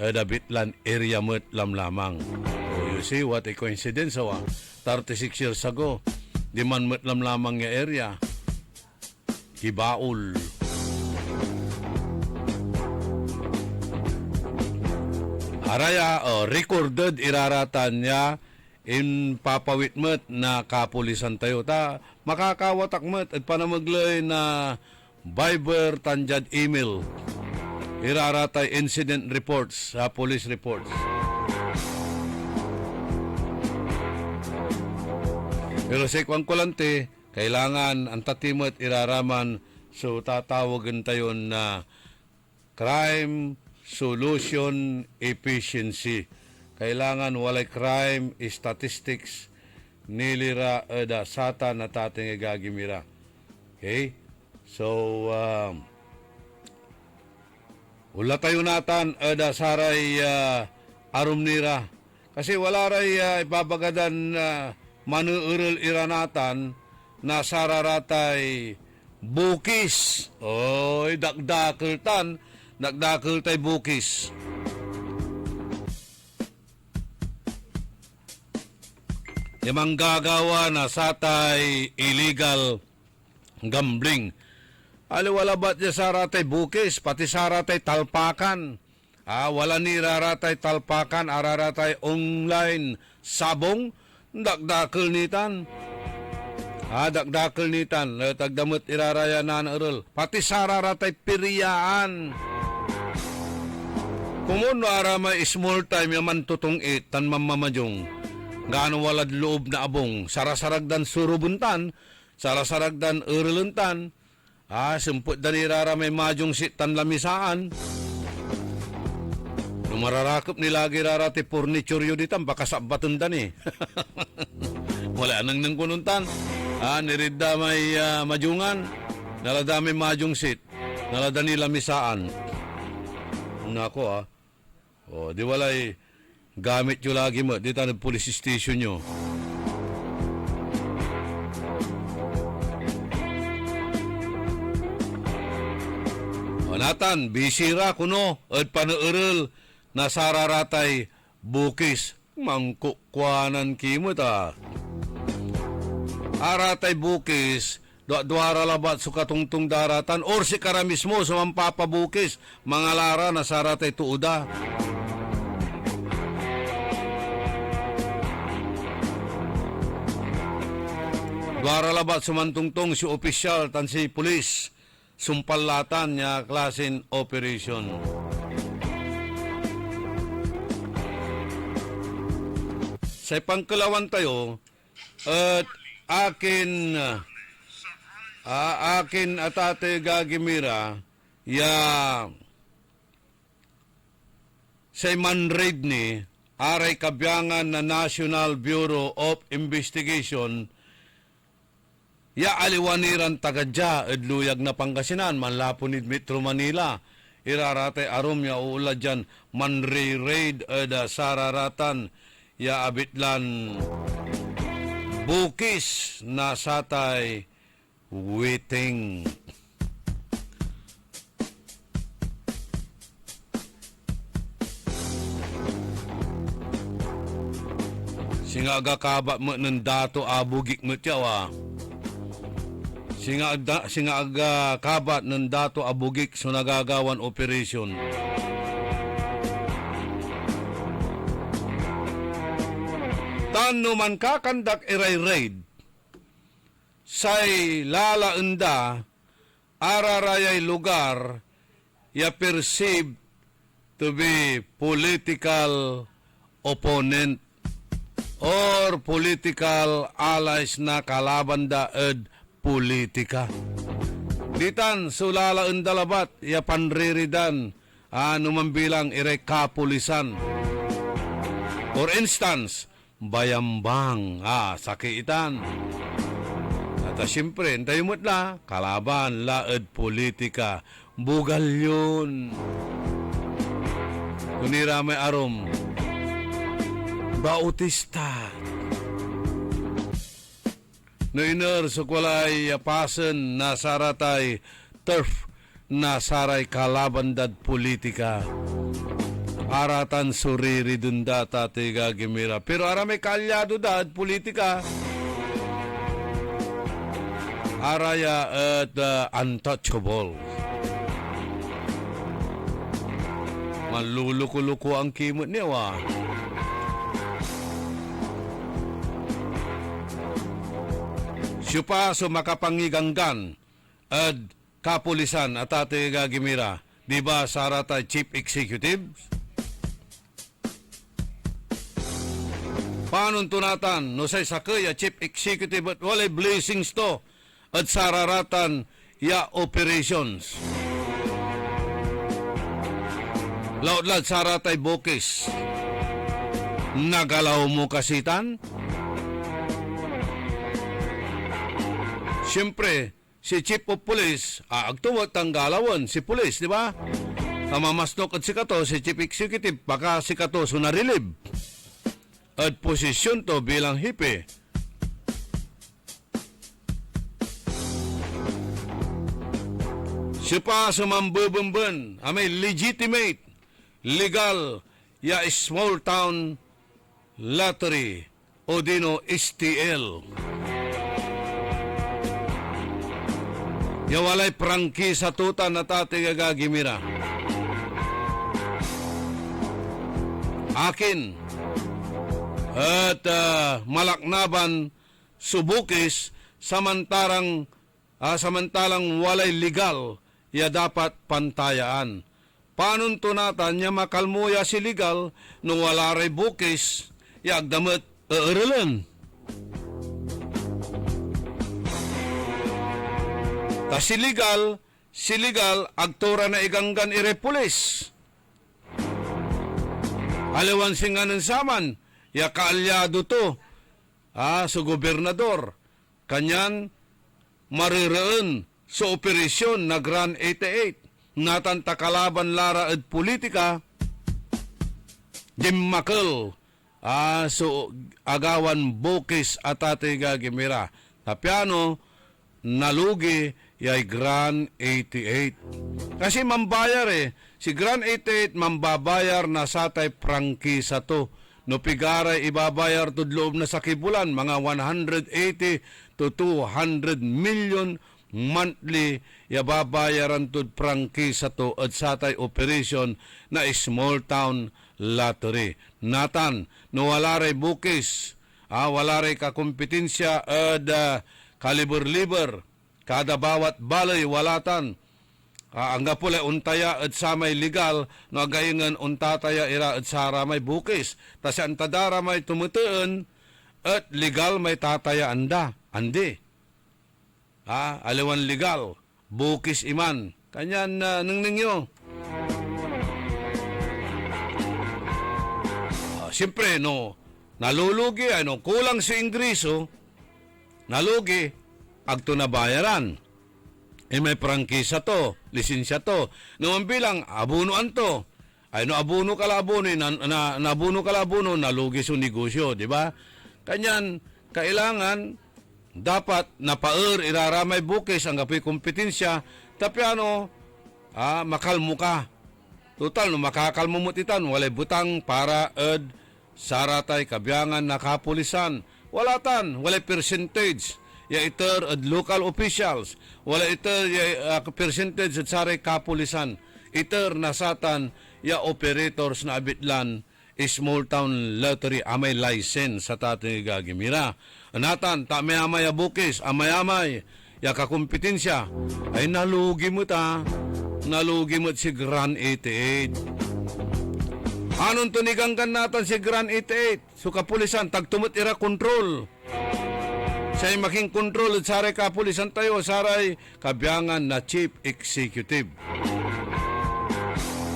Dabitlan area mo't lamlamang. Oh, you see what a coincidence 36 years ago di man mo't lamlamang ya area Kibaul. Araya, recorded iraratan niya in papawitmet na kapulisan tayo. Makakawatakmet at panamaglay na Viber tanjad email. Iraratay incident reports, police reports. Pero sa ikwang kulante, kailangan ang tatimot iraraman so tatawagan tayo na crime solution efficiency kailangan walay crime statistics nilira da sata na tating gagimira. Okay? So, wala tayo natan da saray arum nira. Kasi wala ray ipabagadan manuurol iranatan na sararatay bukis. Oy, dakdakeltan. Dakdakel tay bukis. Limang gagawa na satay illegal gambling. Aliwala ba't niya saratay bukis, pati saratay talpakan. Wala ni raratay talpakan, araratay online sabong, dakdakel nitan. Dakdakel nitan, tagdamot iraraya na naurol. Pati sararatay piriyaan. Kumun aramay small time yaman tutong tan mamamajong. Gaano walad loob na abong, sarasaragdan surubuntan, sarasaragdan uruluntan, semput dan irara may majong sitan lamisaan. Numararakop nilagi rarati furniture ditan, baka sabatan dan Wala nang kununtan. Nirida may majungan, nalada may majong sit, nalada nila misaan. Nako di walay gamit nyo lagi mo, dito na police station nyo. Natan, bisira kuno, at panuurol na sararatay bukis. Mangkukwanan kimot Aratay bukis, duara labat sukatungtung daratan, or si kara mismo sumampapabukis, mga lara na saratay tuuda. Duara labat sumantungtong si opisyal tan si pulis, sumpalatan niya klasin operation. Sa pangkalawan tayo, at akin atate gagimira sa manraid ni aray kabyangan na National Bureau of Investigation aliwaniran tagadya luyag na Pangasinan manlapunid Metro Manila iraratay arom uulad dyan manraid sararatan abitlan bukis na satay waiting. Singaga kaba mo ng dato abugik mo tiyawa. Singaga kabat ng dato abugik so nagagawan operation. Tano man kakandak iray-raid say lalaenda ararayay lugar perceived to be political opponent or political allies na kalaban daed politika. Ditan sulalaenda labat panriridan numambilang iray kapulisan. For instance, bayambang sakiitan. At siyempre, tayo mo't kalaban, laed politika. Bugal yun. Kunira may arom. Bautista. Noiner, sukwalay pasen na saratay turf na saray kalaban dad politika. Aratan suriri dun data tiga gimira. Pero aramay kalyado dad politika. Araya at untouchable. Maluluko-luko ang kimot niya Siya pa makapangiganggan at kapulisan at tiga gimira. Diba sarata chief executive? Paano tunatan, no say sakaya chief executive at walay blessings to at sararatan operations. Laudlad saratay bukis. Nagalaw mo kasitan? Siyempre, si Chief of Police, agtuwag tang galawan, si Police, di ba? Mamasnok at si Kato, si Chief Executive, baka si Kato sunarilib. At posisyon to bilang hipe. Siya pa sumambubumban, may legitimate, legal, ya small town lottery o dino STL. Ya walay prangki sa tuta na tate gagimira. Akin at malaknaban subukis samantalang walay legal ya dapat pantayaan. Paano tunatan niya makalmuya si legal nung wala ray bukis ya agdamot eeralan. Ta si legal agtura na iganggan irepulis. Alawan singanan saman, ya kaalyado to, sa gobernador. Kanyan, mariraan sa operasyon na Grand 88. Natan takalaban lara at politika, Jim Makal, so agawan bukis at ate gagimira. Tapiano, nalugi, yay Grand 88. Kasi mambayar si Grand 88 mambabayar na satay prangkisa to. No pigaray ibabayar to loob na sa kibulan, mga 180 to 200 million monthly yababayaran to prangkisa to at satay operation na small town lottery. Natan, no wala ray bukis, wala ray kakompetensya at kaliber-liber, kada bawat balay walatan. Ang gapulay untaya at samay legal, no agayangan untataya ira at sara may bukis. Tas ang tadara may tumutuan at legal may tataya anda. Andi. Aliwan legal, bukis iman. Kanyan nang ninyo. Siyempre, no, nalulugi, kulang si ingreso, nalugi, agto na bayaran. May prangkisa to, lisensya to. Noong bilang, abunuan to. No, abuno kalabuno, nabuno kalabuno, nalugi sa negosyo, di ba? Kanyan, kailangan, dapat napaer, iraramay bukis, ang kapoy kompetensya, tapi makalmo ka. Total, no, makakalmumutitan, walay butang para saratay, kabyangan, nakapulisan. Walatan, walay percentage. Ya iter at local officials, wala iter ya percentage at saray kapulisan, iter nasatan ya operators na abitlan small town lottery amay license sa tatay gagimira. Anatan, amay bukis, amay ya kakompetensya, ay nalugi mo si Grand 88. Anong tuniganggan natin si Grand 88? So kapulisan, tagtumot ira control. Siya'y making kontrol at saray kapulisan tayo, saray kabyangan na Chief Executive.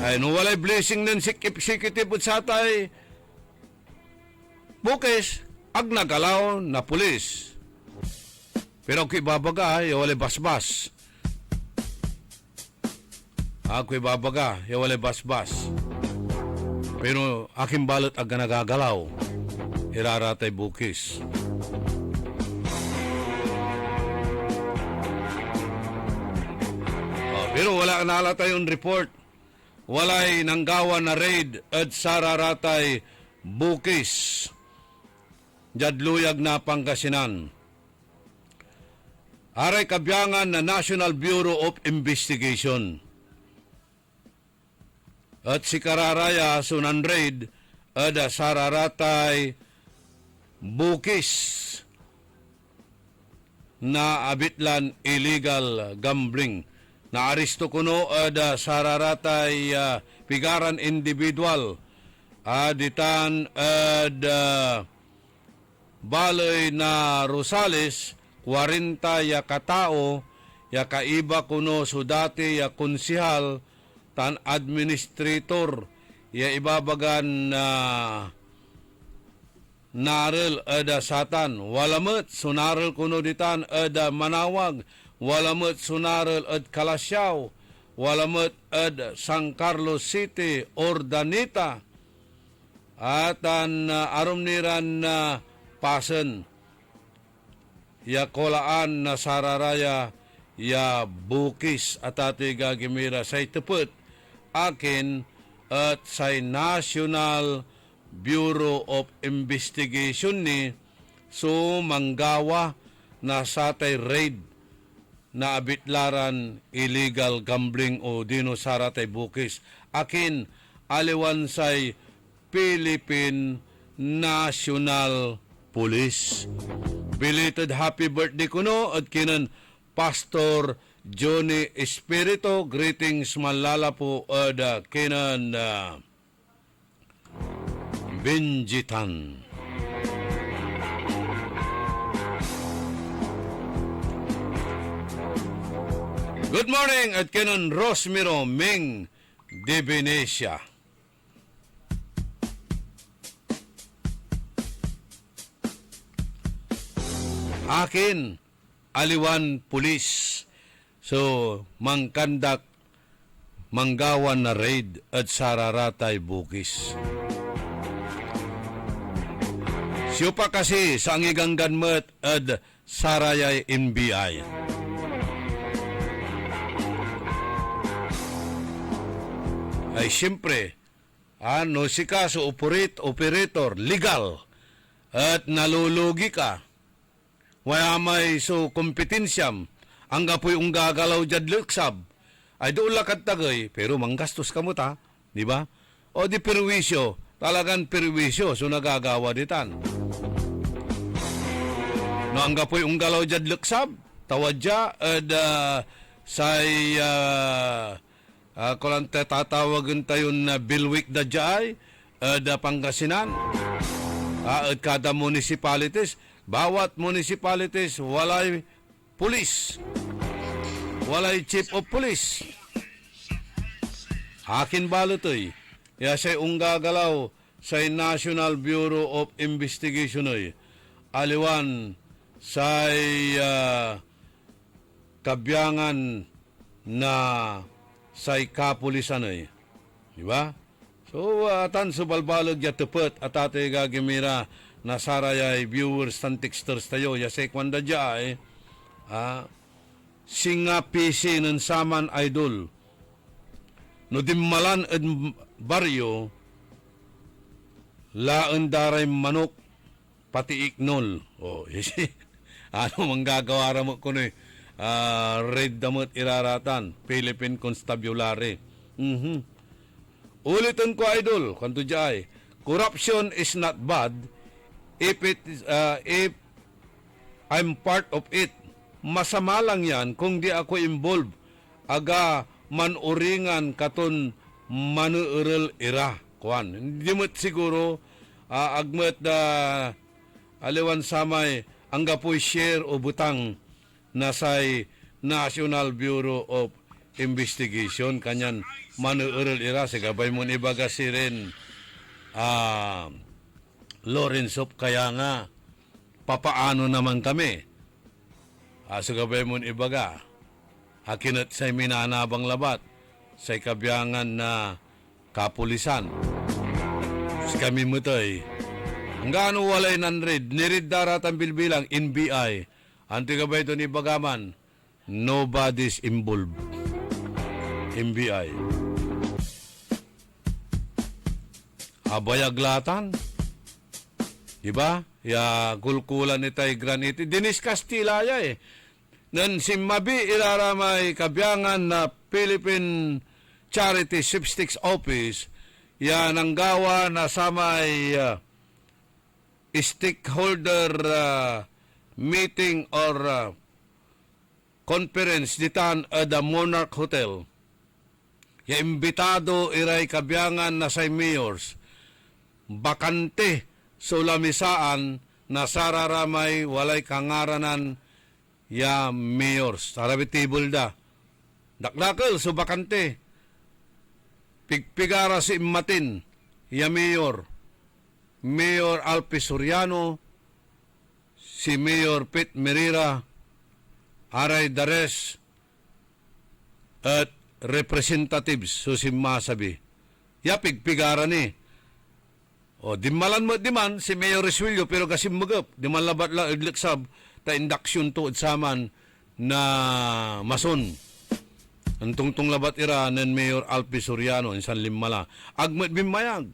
Ay, no walay blessing ng Chief Executive at satay, bukis, ag nagalaw na pulis. Pero kung ibabaga, walay basbas. Kung ibabaga, walay basbas. Pero aking balot ag nagagalaw, iraratay bukis. Pero wala nala tayong report. Walay nanggawa na raid at sararatay bukis. Jadluyag na Pangasinan. Aray kabyangan na National Bureau of Investigation. At si Kararaya sunan raid at sararatay bukis na abitlan illegal gambling. Naaristo kuno sararatay pigaran individual aditan balay na Rosales 40 ya katao ya kaiba kuno sudati ya konsihal tan administrator ya ibabagan narel ada satan, walamet sunarel kuno ditan ada manawag, walamet sunarel ad Kalasyaw, walamet ad San Carlos City, Ordanita, atan arum niran na pasen, ya kolaan na sararaya, ya bukis at ati gagimira say tepet, akin at say National Bureau of Investigation ni so manggawa na satay raid na abitlaran illegal gambling o dino saratay bukis. Akin aliwan say Philippine National Police. Belated happy birthday kuno at kinan Pastor Johnny Espirito. Greetings malala po at kinan Benjitan. Good morning at kinon Rosmiro Ming de Venecia. Akin, aliwan pulis. So, mangkandak, manggawan na raid at sararatay bukis. Siyo pa kasi sa angiganggan met at sarayay NBI. Ay siyempre, ano si kaso operator, legal, at nalulugi ka. Wala may so kompetensyam, ang gapoy ang gagalaw dyan luksab, ay doon lakad tagay, pero manggastos ka mo ta, di ba? O di perwisyo, talagang perwisyo, so nagagawa ditan. No, ang gapoy ang galaw dyan luksab, tawad dya, at say, kung tatawagan tayo na Bilwik da Jai, da Pangasinan, at kada municipalities, bawat municipalities, walay pulis, walay chief of police. Akin balotoy, ya say unggagalaw say National Bureau of Investigation ay aliwan say kabyangan na say kapulisan ay. Diba? So, tan subalbalog ya tepet at ate gagimira na sarayay viewers tan texters tayo ya say kwanda dya ay singa PC ng saman idol no dimmalan ed baryo laan daray manok pati iknol. Oh, ano manggagawara mo kuno red damot iraratan Philippine Constabulary. Ulitin ko idol kanto jay, corruption is not bad if I'm part of it. Masama lang yan kung di ako involved aga manuringan katon manuurel ira kuan. Hindi mo't siguro agmet aliwan samay ang gapoy share o butang na say National Bureau of Investigation kanyan manuurel ira sa gabay mo ni baga si rin Lawrence of kaya nga papaano naman kami sa gabay mo ibaga akinat say minanabang labat say kabyangan na kapulisan si kami mutoy ang gaano walay nanrid nirid daratan bilbilang NBI anti gabay ito ni bagaman nobody's involved NBI abayaglatan diba ya kulkulan ni tay granite Dennis Castilla ya nan simmabi iraramay kabyangan na Philippine Charity Sweepstakes Office ya nanggawa na samay stakeholder meeting or conference ditan the Monarch Hotel ya imbitado iray kabyangan na say mayors bakante sulamisaan na sararamay walay kangaranan ya mayors. Sarabi table da. Dakdakal so bakante. Pigpigara si Matin ya mayor. Mayor Alpi Soriano, si Mayor Pete Merira, Aray Dares, at representatives Susim Masabi. Pigpigaran ni. O, dimalan mo diman si Mayor Reswilyo, pero kasi magap, diman labat lang igliksab, ta induction to saman na mason. Ang tungtong labat ira ng Mayor Alpi Soriano, insan limala. Agmat bimayag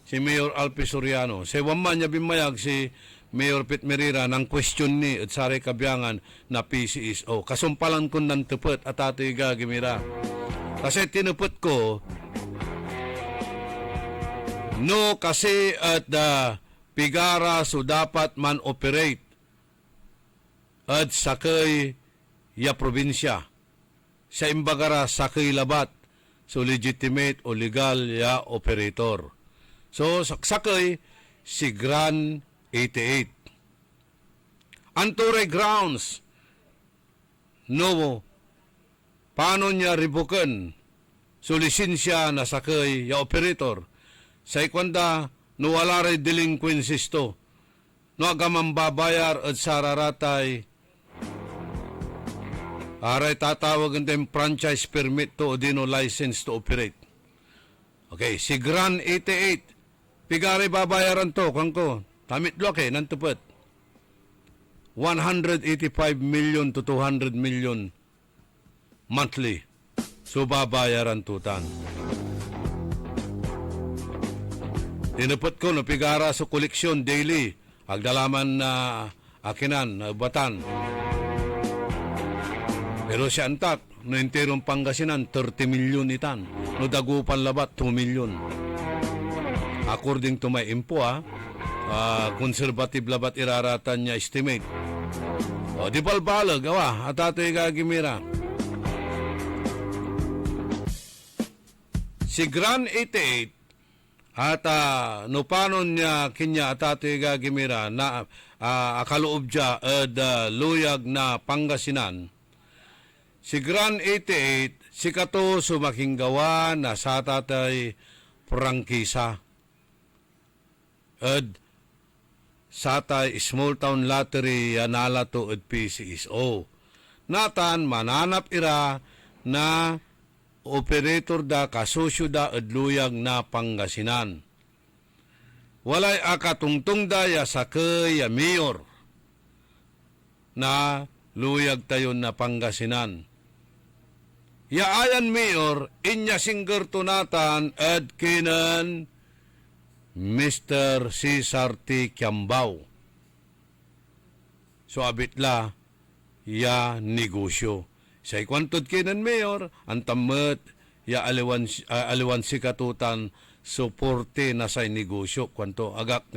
si Mayor Alpi Soriano. Sa waman niya bimayag si Mayor Pete Merira ng question ni at sari kabiyangan na PCSO. Kasumpalan ko ng tupet at ato'y gagimira. Kasi tinupet ko, no kasi at pigara so dapat man operate at sakay ya probinsya. Sa imbagara sakay labat so legitimate o legal ya operator. So sakay si Gran 88. Anture grounds no paano niya revoken so lisensya na sakay ya operator. Sa ikwanda, no wala rin delinquencies to. No agamang babayar at sararatay. Aray tatawag ang franchise permit to o dino license to operate. Okay, si Gran 88. Pigari babayaran to, kangko. Tamit loke, nantupet. 185 million to 200 million monthly. So babayaran tutan. Tinupot ko no pigara sa koleksyon daily. Agdalaman na akinan, na batan. Pero siya antak, no enterong Pangasinan, 30 million itan. No dagupan labat, 2 million. According to my info, conservative labat iraratan niya estimate. O, di balbalag, at ato'y gagimira. Si Gran 88, at no panon niya kinya atatoy gagimira na akaloob dya luyag na Pangasinan. Si Gran 88, si kato sumakinggawa na sa tatay prangkisa. Satay small town lottery anala to PCSO. Natan mananap ira na operator da kasosyo da adluyag na Pangasinan. Walay akatungtong da ya sakay ya mayor na luyag tayon na Pangasinan. Ya ayan mayor inya singger tunatan at kinan Mr. Cesar T. Kiambao. So abitla ya negosyo. Sa ikwantod kinan mayor, ang tamat, ya aliwan si katutan, suporte na sa negosyo. Kwanto, agak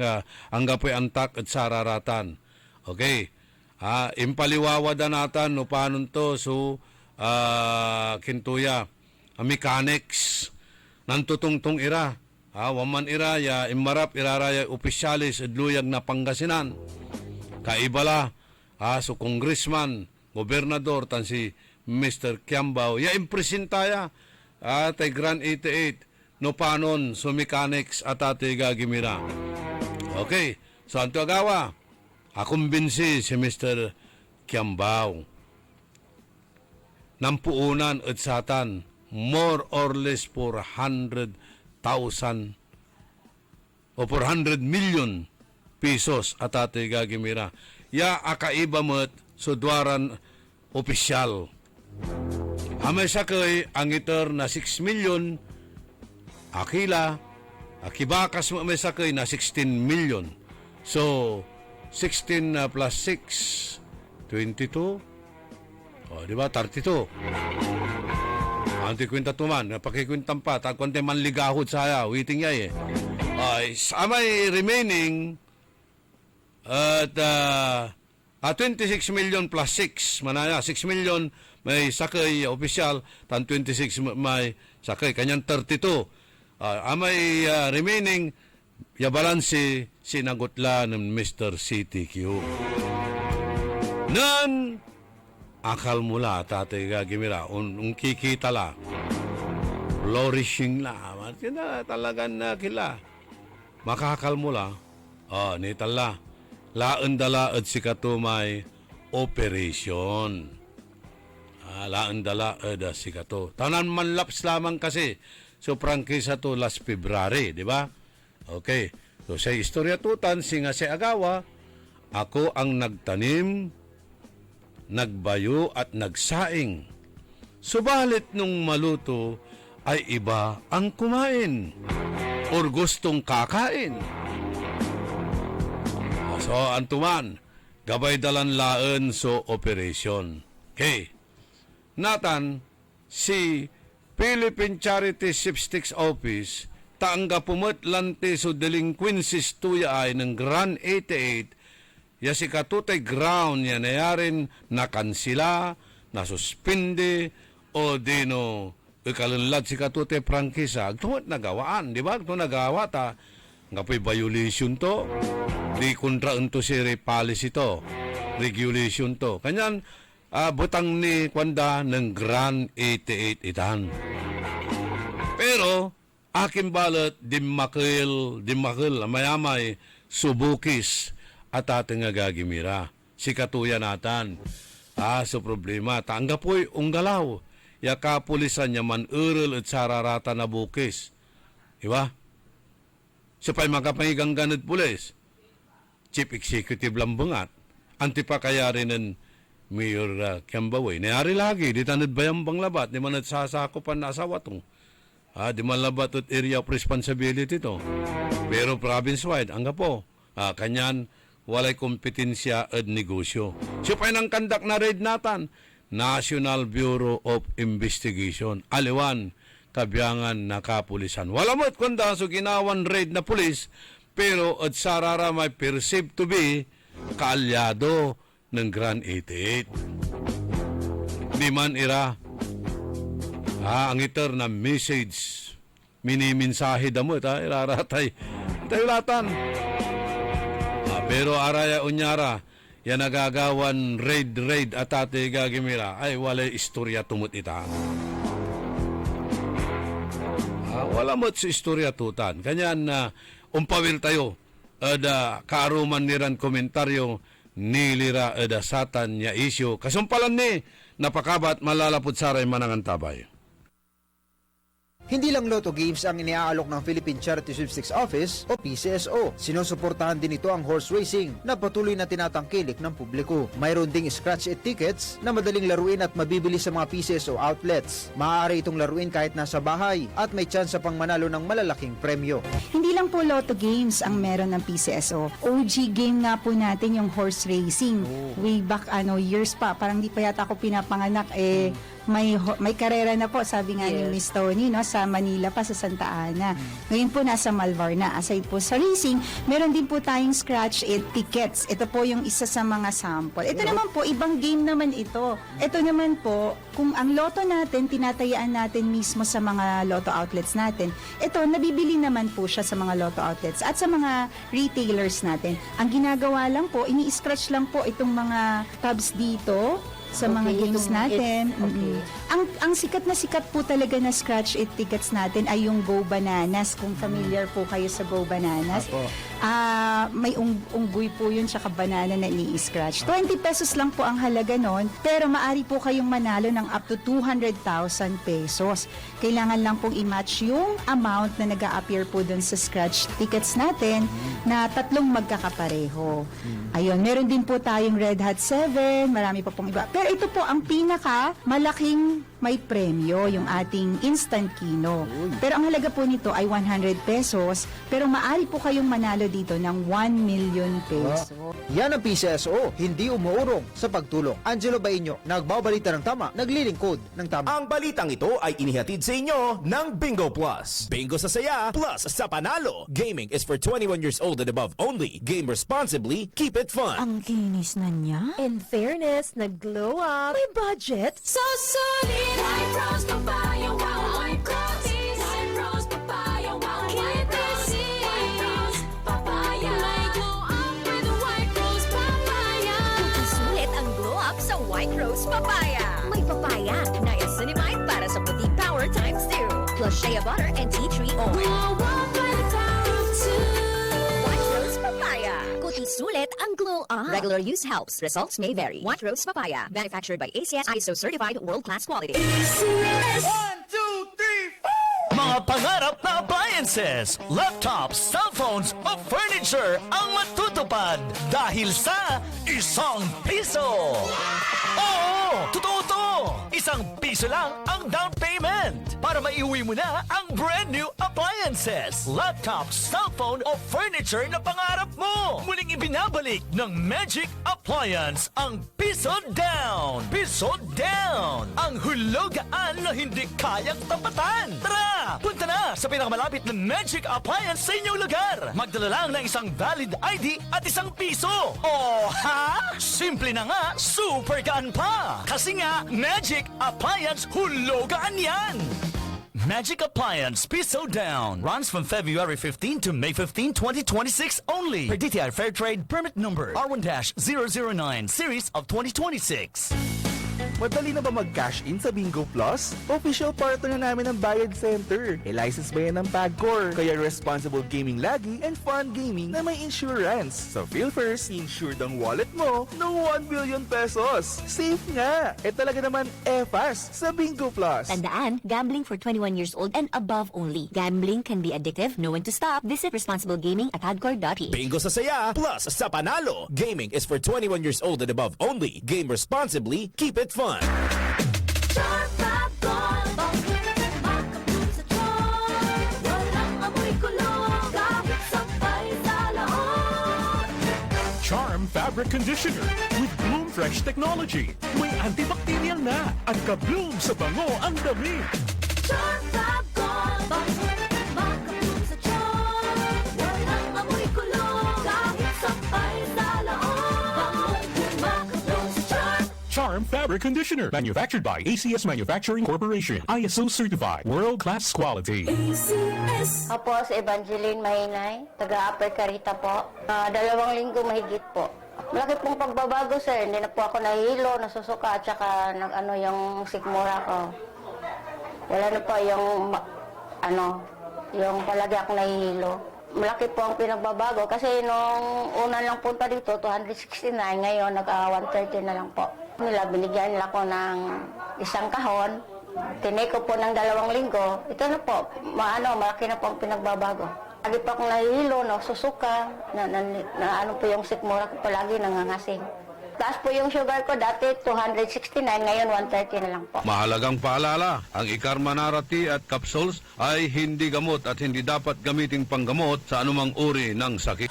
anggapoy antak at sararatan. Okay. Impaliwawa da natan, no paano to, so, kintuya, mechanics, nantutungtong ira. Waman ira, ya imarap, iraraya, opisyalis, adluyag na Pangasinan. Kaibala, so congressman, gobernador, tan si Mr. Kiambao, ya impresentaya atay Gran 88 no panon so mechanics at atay gagimira. Okay, so anto agawa akumbinsi si Mr. Kiambao nampuunan at satan more or less 400,000 o 400 million pesos at atay gagimira. Ya akaiba mo't so duaran opisyal. Amay sakay ang iter na 6 million, akila, akibakas mo may sakay na 16 million. So, 16 plus 6, 22, di ba, 32. Anti-kwenta tuman, napakikwentang pa, tagkwante manligahod saya, waiting yay amay remaining at 26 million plus 6, manaya, 6 million may sakay opisyal, tan 26 may sakay, kanyang 32. Amay remaining, ya balansi, sinagutla ng Mr. CTQ. Nan, akal mula, tatay gagimira, kikita la, flourishing la, talagang na kila. Makakal mula, Ni tala. Laan dala at si katumay operation. Laan dala at si kato. Tanan man laps lamang kasi. So prangkisa to last February, di ba? Okay. So sa istorya tutan, singa si Agawa, ako ang nagtanim, nagbayo at nagsaing. Subalit nung maluto ay iba ang kumain or gustong kakain. So antuman, gabay dalan laan so operation. Okay. Natan, si Philippine Charity Sipsticks Office taangga pumut lante so delinquencies tuya ay ng Grand 88 ya si katutay ground ya nayarin nakansila, nasuspinde o dino ikalunlad si katutay prangkisa agtumot nagawaan, di ba? Ito nagawa ta nga po'y violation to, di kontra unto si policy to, regulation to. Kanyan, butang ni Kwanda ng Grand 88 itan. Pero, aking balot, dimakil, mayamay, subukis, at ating agagimira. Si katuya natan. So problema, tangga po'y unggalaw. Ya kapulisan niya man urol at sararata na bukis. Diba? Siya pa'y makapahigang ganit pulis. Chief Executive Lambungat. Antipa kaya rin ng Mayor Kiambaway. Nayari lagi, di tanad bayang banglabat, di man at sasakopan na asawa tong. Di man labat at area of responsibility to. Pero province-wide, angga po. Kanyan, walay kompetensya at negosyo. Siya pa'y nang kandak na raid natan. National Bureau of Investigation. Aliwan, kabiyangan na kapulisan. Wala mo't kunda so ginawan raid na pulis, pero at sarara may perceived to be kaalyado ng Grand 88. Di man ira, ang iter na message, miniminsahe damot, iraratay, tayo latan. Pero araya unyara, yan nagagawan raid at ate gagimira, ay walay istorya tumut ita. Wala mo't sa istorya tutan. Kanyan na umpawil tayo kaaruman niran komentaryo nilira satan niya isyo. Kasumpalan ni napakabat malalapod saray manangan tabay. Hindi lang Lotto Games ang iniaalok ng Philippine Charity Sipsticks Office o PCSO. Sinusuportahan din ito ang horse racing na patuloy na tinatangkilik ng publiko. Mayroon ding scratch it tickets na madaling laruin at mabibili sa mga PCSO outlets. Maaari itong laruin kahit nasa bahay at may tsansa pang manalo ng malalaking premyo. Hindi lang po Lotto Games ang meron ng PCSO. OG game nga po natin yung horse racing. Way back years pa, parang di pa yata ako pinapanganak may karera na po, sabi nga ni Miss Tony, no, sa Manila pa, sa Santa Ana. Ngayon po nasa Malvar na. Aside po sa racing, meron din po tayong scratch it tickets. Ito po yung isa sa mga sample. Ito naman po, ibang game naman ito. Ito naman po, kung ang loto natin, tinatayaan natin mismo sa mga loto outlets natin. Ito, nabibili naman po siya sa mga loto outlets at sa mga retailers natin. Ang ginagawa lang po, ini-scratch lang po itong mga tabs dito, sa mga games natin. Ang sikat po talaga na scratch it tickets natin ay yung Go Bananas. Kung familiar po kayo sa Go Bananas. May unggoy po yun tsaka banana na ini-scratch. 20 pesos lang po ang halaga nun, pero maari po kayong manalo ng up to 200,000 pesos. Kailangan lang pong i-match yung amount na nag-a-appear po dun sa scratch tickets natin na tatlong magkakapareho. Ayun, meron din po tayong Red Hot 7, marami pa pong iba. Pero ito po ang pinaka malaking may premyo, yung ating Instant Kino. Pero ang halaga po nito ay 100 pesos, pero maari po kayong manalo dito ng 1 million pesos. Yan ang PCSO, hindi umuurong sa pagtulong. Angelo Bainyo, nagbabalita ng tama, naglilingkod ng tama. Ang balitang ito ay inihatid sa inyo ng Bingo Plus. Bingo sa saya, plus sa panalo. Gaming is for 21 years old and above only. Game responsibly, keep it fun. Ang kinis na niya. In fairness, nag-glow up. May budget. So solid! White Rose Papaya, wow, White Rose. White Rose Papaya, wow, White Rose. White Rose Papaya. May glow up with White Rose Papaya. Sulit ang glow up sa White Rose Papaya. May papaya, niacinamide para sa puti power times 2. Plus shea butter and tea tree oil. Wow, wow, by the power of 2. White Rose Papaya. sulit ang glow up. Regular use helps. Results may vary. White Rose Papaya. Manufactured by ACS ISO certified world-class quality. ACS. Mga pangarap na appliances, laptops, cellphones o furniture ang matutupad dahil sa isang piso. Oo, totoo to! Isang piso lang ang down payment para maiuwi mo na ang brand new appliances, laptops, cellphone o furniture na pangarap mo. Muling ibinabalik ng Magic Appliance ang piso down. Piso down! Ang hulugaan na hindi kayang tapatan. Tara! Punta na sa pinakamalapit na Magic Appliance sa inyong lugar. Magdala lang ng isang valid ID at isang piso. O ha? Simple na nga, super gaan pa. Kasi nga, Magic Appliance hulugaan yan. Magic Appliance Piso Down runs from February 15 to May 15, 2026 only. Per DTI Fair Trade Permit Number R1-009 Series of 2026. Madali na ba mag-cash in sa Bingo Plus? Official partner na namin ng Bayad Center. License ba yan ng PAGCOR? Kaya responsible gaming lagi and fun gaming na may insurance. So feel first, insured ang wallet mo ng 1 billion pesos. Safe nga! Talaga naman fast sa Bingo Plus. Tandaan, gambling for 21 years old and above only. Gambling can be addictive. Know when to stop. Visit responsiblegaming@hardcore.ph. Bingo sa saya, plus sa panalo. Gaming is for 21 years old and above only. Game responsibly, keep it fun. Charm Fabric Conditioner with Bloom Fresh Technology. May antibacterial na at ka-bloom sa bango ang dami. Charm Fabric Conditioner, manufactured by ACS Manufacturing Corporation, ISO certified, world-class quality. Opo, si Evangeline Mahinay, taga-Upper Carita po. 2 linggo mahigit po. Malaki pong pagbabago, sir. Hindi na po ako nahihilo, nasusuka, at saka yung sikmura ko. Wala na po yung palagi ako nahihilo. Malaki po ang pinagbabago kasi nung una lang punta dito, 269, ngayon naka-130 na lang po. Binigyan nila ko ng isang kahon. Tinay ko po ng 2 linggo. Ito na po, malaki na po ang pinagbabago. Lagi pa akong nahihilo, susuka, po yung sikmura ko palagi nangangasing. Taas po yung sugar ko dati 269, ngayon 130 na lang po. Mahalagang paalala, ang Ikarmanara Tea at capsules ay hindi gamot at hindi dapat gamiting panggamot sa anumang uri ng sakit.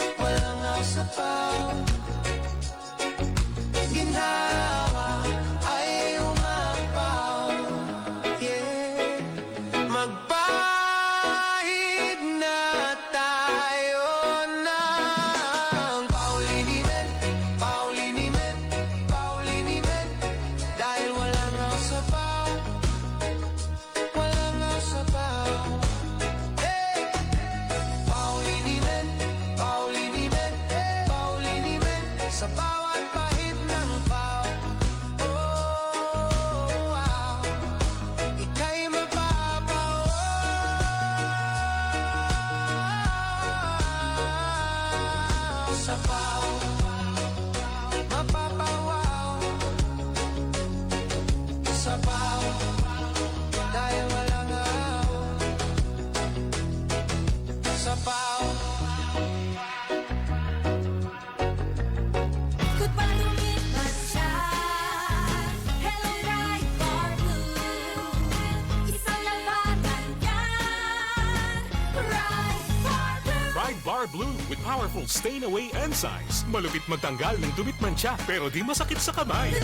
Bar Blue with powerful stain-away enzymes. Malupit magtanggal ng dumit mancha pero di masakit sa kamay.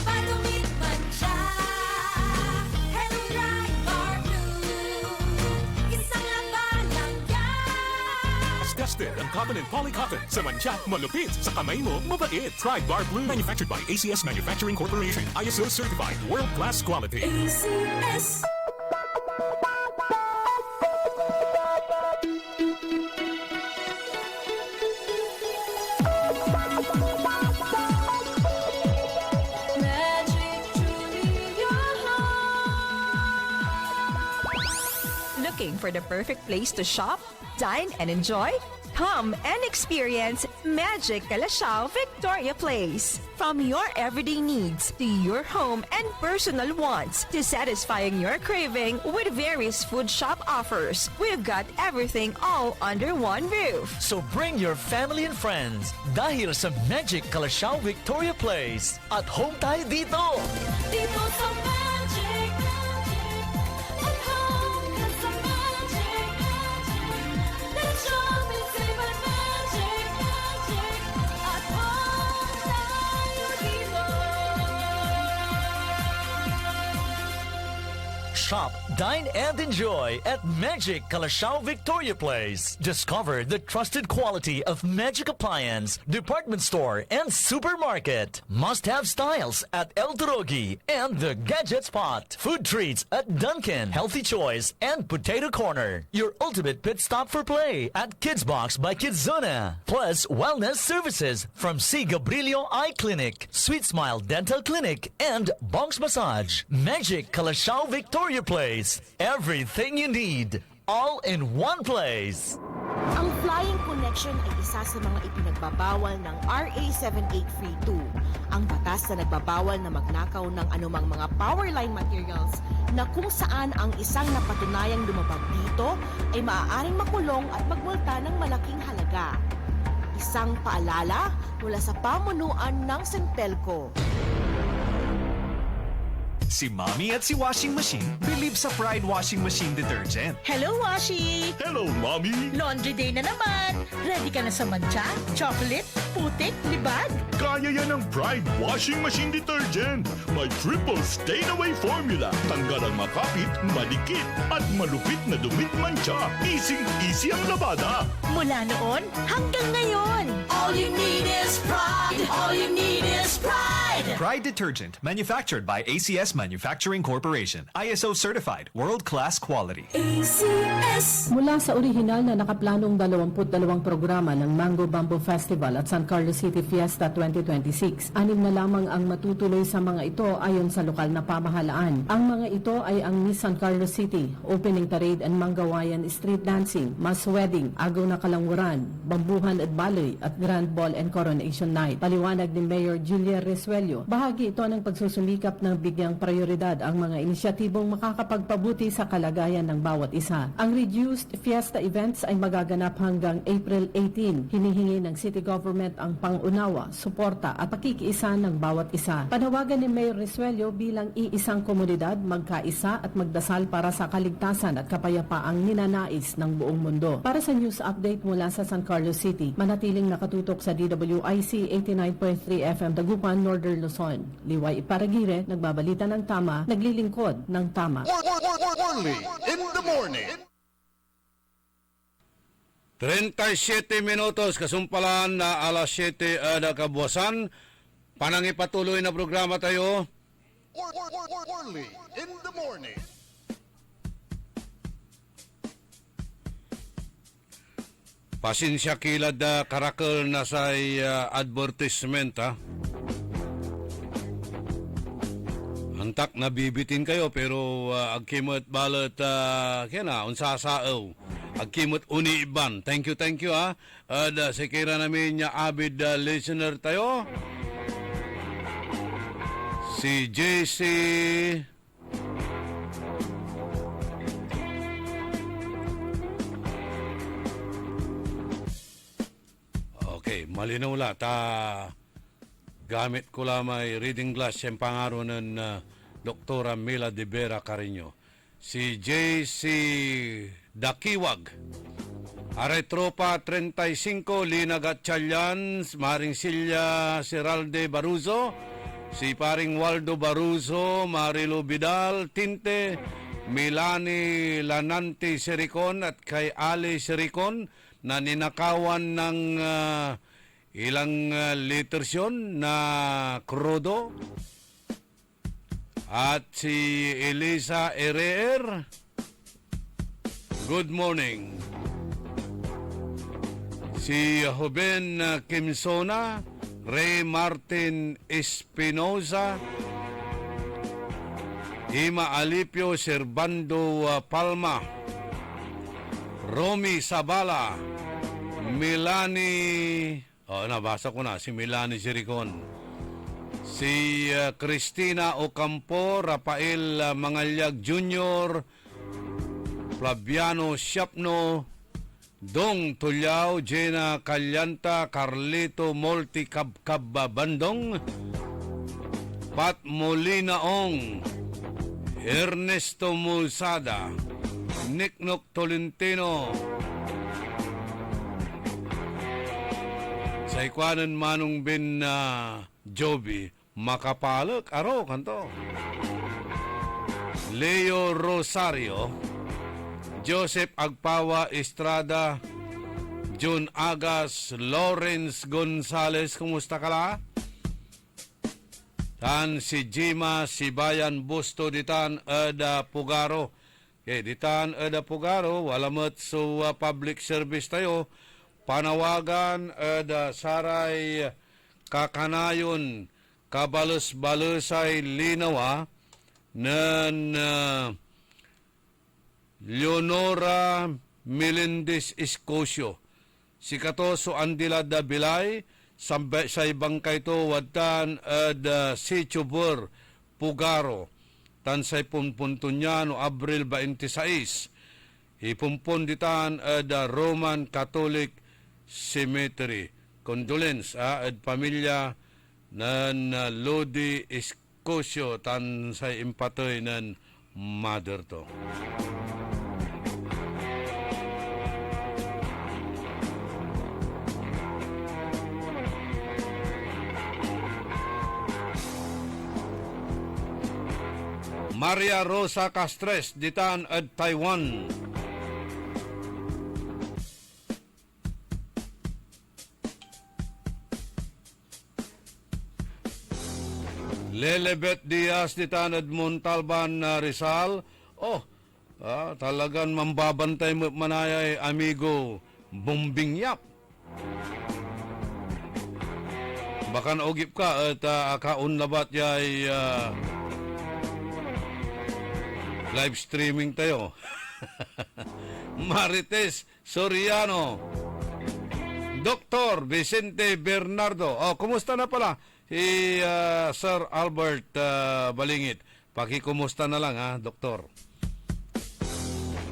Tested ang cotton and polycotton sa mancha, malupit sa kamay mo, mabait. Try Bar Blue, manufactured by ACS Manufacturing Corporation, ISO certified, world-class quality. ACS. Looking for the perfect place to shop, dine, and enjoy? Come and experience Magic Calasiao Victoria Place. From your everyday needs to your home and personal wants to satisfying your craving with various food shop offers, we've got everything all under one roof. So bring your family and friends dahil sa Magic Calasiao Victoria Place. At home tayo dito! Dito sa Magic, at home ka sa Magic. Let's shop and save at Magic, at home tayo dito. Shop, dine, and enjoy at Magic Calasiao Victoria Place. Discover the trusted quality of Magic Appliance, department store, and supermarket. Must-have styles at El Torogi and the Gadget Spot. Food treats at Dunkin', Healthy Choice, and Potato Corner. Your ultimate pit stop for play at Kids Box by Kidzona. Plus, wellness services from C. Gabrilio Eye Clinic, Sweet Smile Dental Clinic, and Bonks Massage. Magic Calasiao Victoria Place. Everything you need, all in one place. Ang flying connection ay isa sa mga ipinagbabawal ng RA 7832, ang batas na nagbabawal na magnakaw ng anumang mga power line materials na kung saan ang isang napatunayang lumabag dito ay maaaring makulong at magmulta ng malaking halaga. Isang paalala mula sa pamunuan ng Sintelco. Si Mommy at si Washing Machine believe sa Pride Washing Machine Detergent. Hello, Washi! Hello, Mommy! Laundry day na naman! Ready ka na sa mancha, chocolate, putik, libag? Kaya yan ang Pride Washing Machine Detergent. May triple stain-away formula. Tanggal ang makapit, malikit, at malupit na dumit mancha. Easy ang labada. Mula noon hanggang ngayon. All you need is pride. All you need is pride. Pride Detergent, manufactured by ACS Manufacturing Corporation. ISO certified, world-class quality. ACS. Mula sa orihinal na nakaplanong 22 programa ng Mango Bamboo Festival at San Carlos City Fiesta 2026, 6 na lamang ang matutuloy sa mga ito ayon sa lokal na pamahalaan. Ang mga ito ay ang Miss San Carlos City, Opening Parade and Mangawayan Street Dancing, Mass Wedding, Agaw na Kalanguran, Bambuhan at Baloy at Grand Ball and Coronation Night. Paliwanag ni Mayor Julia Resuello, bahagi ito ng pagsusumikap ng bigyang prioridad ang mga inisyatibong makakapagpabuti sa kalagayan ng bawat isa. Ang reduced fiesta events ay magaganap hanggang April 18. Hinihingi ng city government ang pangunawa, suporta at pakikiisa ng bawat isa. Panawagan ni Mayor Resuello bilang iisang komunidad, magkaisa at magdasal para sa kaligtasan at kapayapaang ninanais ng buong mundo. Para sa news update mula sa San Carlos City, manatiling nakatutok sa DWIC 89.3 FM Dagupan, Northern Luzon. Liway Iparagire, nagbabalita ng tama, naglilingkod ng tama. Only in the morning. 37 minutos, kasumpalan na alas 7 na kabuwasan. Panangipatuloy na programa tayo. Only in the morning. Pasensya kilad karakol na sa advertisement ha. Hantak na bibitin kayo pero agkimot balot kaya na unsasaaw. Agkimot uni-iban. Thank you ha. Sikira namin niya avid listener tayo. Si JC Okay, malinaw la. Gamit ko lamay reading glass yung pangaro ng Doktora Mila de Vera Carino. Si JC Dakiwag. Aray Tropa 35, Lina Gatchalian, Maring Silya Seralde Baruzo, si Paring Waldo Baruzo, Marilo Vidal, Tinte, Milani Lanante Sericon at kay Ali Sericon na ninakawan ng ilang liters yun na krudo. At si Elisa Erer, good morning. Si Joven Kimsona, Ray Martin Espinosa, Ima Alipio Servando Palma, Romy Sabala, Melanie, nabasa ko na, si Melanie Siricon. Si Cristina Ocampo, Rafael Mangalyag Jr., Flaviano Siapno, Dong Tulyao, Jenna Calyanta, Carlito Molti Kabkab Bandong, Pat Molinaong, Ernesto Mulsada, Nicknock Tolentino, sa ikwanan Manong bin Joby, Makapalok, Aro, kanto. Leo Rosario, Joseph Agpawa Estrada, June Agas, Lawrence Gonzales, kumusta ka la? Tan si Jima, si Bayan Busto, ditan Eda Pugaro. Ditan Eda Pugaro, walamat so public service tayo. Panawagan Eda Saray Kakanayon, Kabalos-balusay Linawa, nan Leonora Melendez Escosio. Si Katoso Andila da Bilay, sa ibang kayto watan si Chubur Pugaro. Tansay punpuntun niya no Abril 26. Ipumpun ditan Roman Catholic Cemetery. Condolence pamilya nan Lodi Escosio tansay impatoy nan mother to. Maria Rosa Castres, ditan at Taiwan. Lelebet Diaz, ditan at Montalban, Rizal. Talagang mambabantay mo manayay amigo Bombing Yap. Bakan ogip ka at kaunlabat yay live streaming tayo. Marites Soriano, Dr. Vicente Bernardo. Kumusta na pala si Sir Albert Balingit? Pakikumusta na lang Doktor.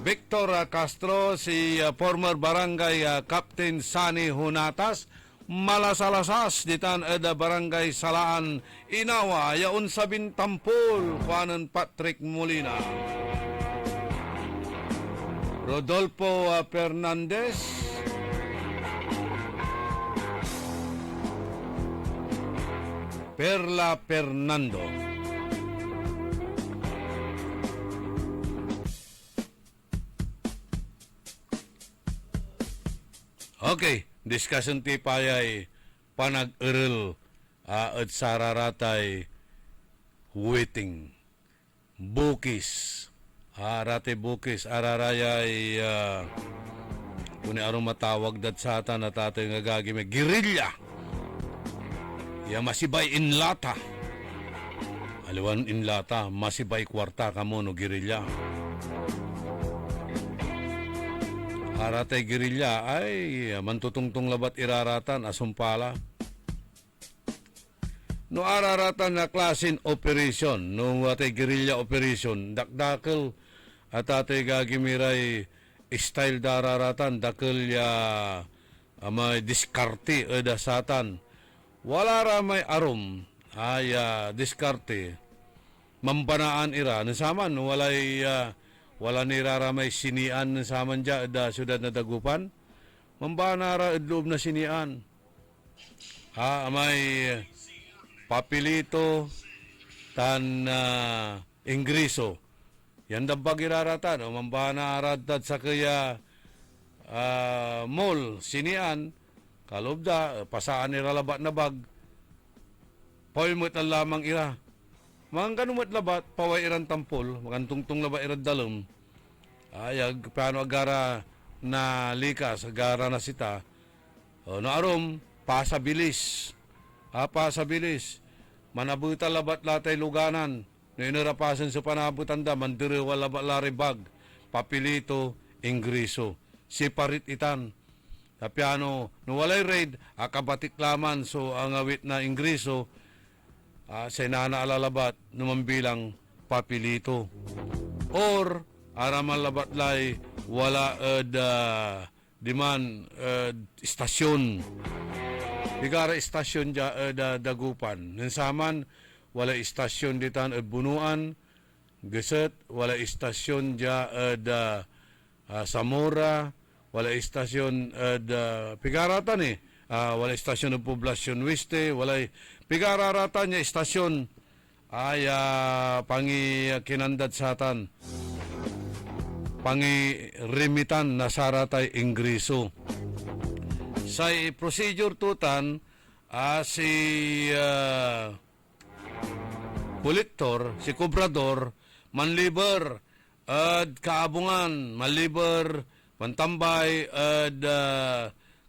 Victor Castro, si former barangay Captain Sani Hunatas, Malasalasas, ditan eda barangay Salaan, Inawa, yaon sa Bintampol, kuanan Patrick Molina. Rodolfo Fernandez, Perla Fernando. Okay, discussion ti payay panag-earl at sararatay waiting bukis rate bukis ararayay kuni arong matawag dat sata na tatay nga gagime girilya ya masibay in lata aliwan in lata masibay kwarta kamo no girilya. Aratay gerilya ay mantutungtong labat iraratan asumpala. No araratan na klasin operation, no atay gerilya operation, dakdakil at atay gagimiray style dararatan, dakil ya may diskarte eda satan. Wala ra may arom ay diskarte. Mambanaan ira, nasaman walay wala niraramay sinian sa manja da syudad na Dagupan. Mambanara idloob na sinian. May papilito tan ingriso. Yan dabag iraratan o mambanara tad sa kaya mall sinian kalubda pasaan iralabat na bag. Paimot na lamang ira. Mga kanumat labat, paway iran tampol, makantungtong labat iran dalom. Ayag, paano agara na likas, agara na sita. Naarom, pasabilis. Pasabilis. Manabuta labat latay luganan. No inarapasan sa panabutan da, mandiriwa labat laribag. Papilito, ingriso. Siparit itan. Tapiano, no walay raid, akabatik laman, so ang awit na Ingreso, sa nanaalalabat, numambilang papilito. Or, araman labatlay, wala diman istasyon. Bigara istasyon dagupan. Nansaman, wala istasyon ditan bunuan, geset, wala istasyon Samora, wala istasyon pigaratan wala istasyon ng poblasyon weste, wala pigararatan niya istasyon ay pangi kinandad satan, pangi rimitan na saratay Ingreso. Sa procedure tutan si kolektor, si kubrador, manliber at kaabungan, manliber, pantambay at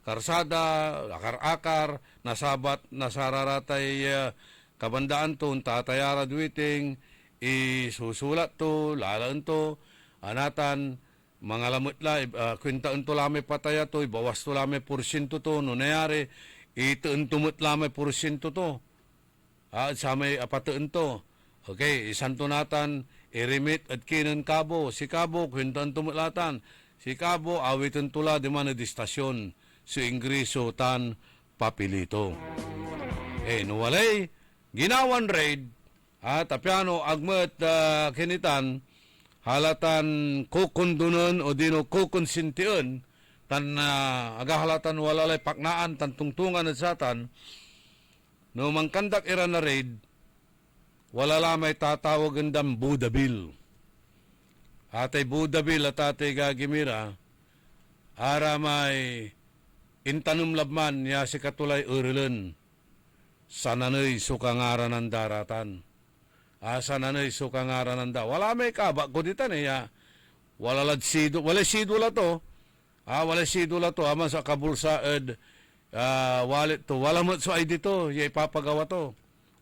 karsada, akar-akar, nasabat, nasararatay kabandaan to, tatayara duwiting, isusulat to, lalaan to, anatan, mga lamutla, kwintaan to lamay pataya to, bawas to lamay porsyento to, no nayari, itaan tumut lamay porsyento to, at sa may apataan to. Okay, isanto natan, irimit at kinan kabo, si kabo, kwintaan tumulatan, si kabo, awitan tula, di man na distasyon, si Ingreso tan papilito. Nuwalay, ginawan raid, tapiano, agmet kinitan, halatan kukundunan o dino kukonsintian, tan agahalatan walalay paknaan, tan tungtungan at satan, no mangkandak ira na raid, wala lamay tatawagan dam Buddha Bill. Atay Buddha Bill at atay gagimira, ara may intanum labman ya si katulay urilen, sananoy sukangaran ng daratan. Sananoy sukangaran ng daratan. Wala may kabak ko ditan wala lad sido, wala sido la to. Wala sido la to, aman sa kabulsa wallet to, wala mo so ID to, ipapagawa to.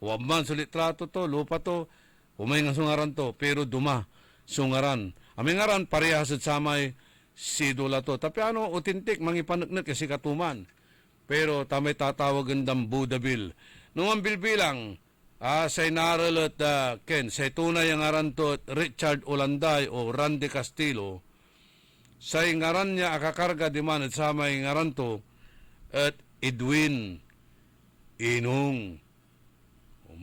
Waman sa litrato to, lupa to, umay nga sungaran to, pero duma, sungaran. Aming ngaran, parehas at samay, sidula to. Tapi otentik, mangipanagnak kasi katuman. Pero tamay tatawagan dam Buddha Bill. Nung bilbilang, sa inaral at Ken, sa tunay ang ngaran to, Richard Olanday o Randy Castillo, sa ngaran niya akakarga di man at samay ngaran to, at Edwin Inong.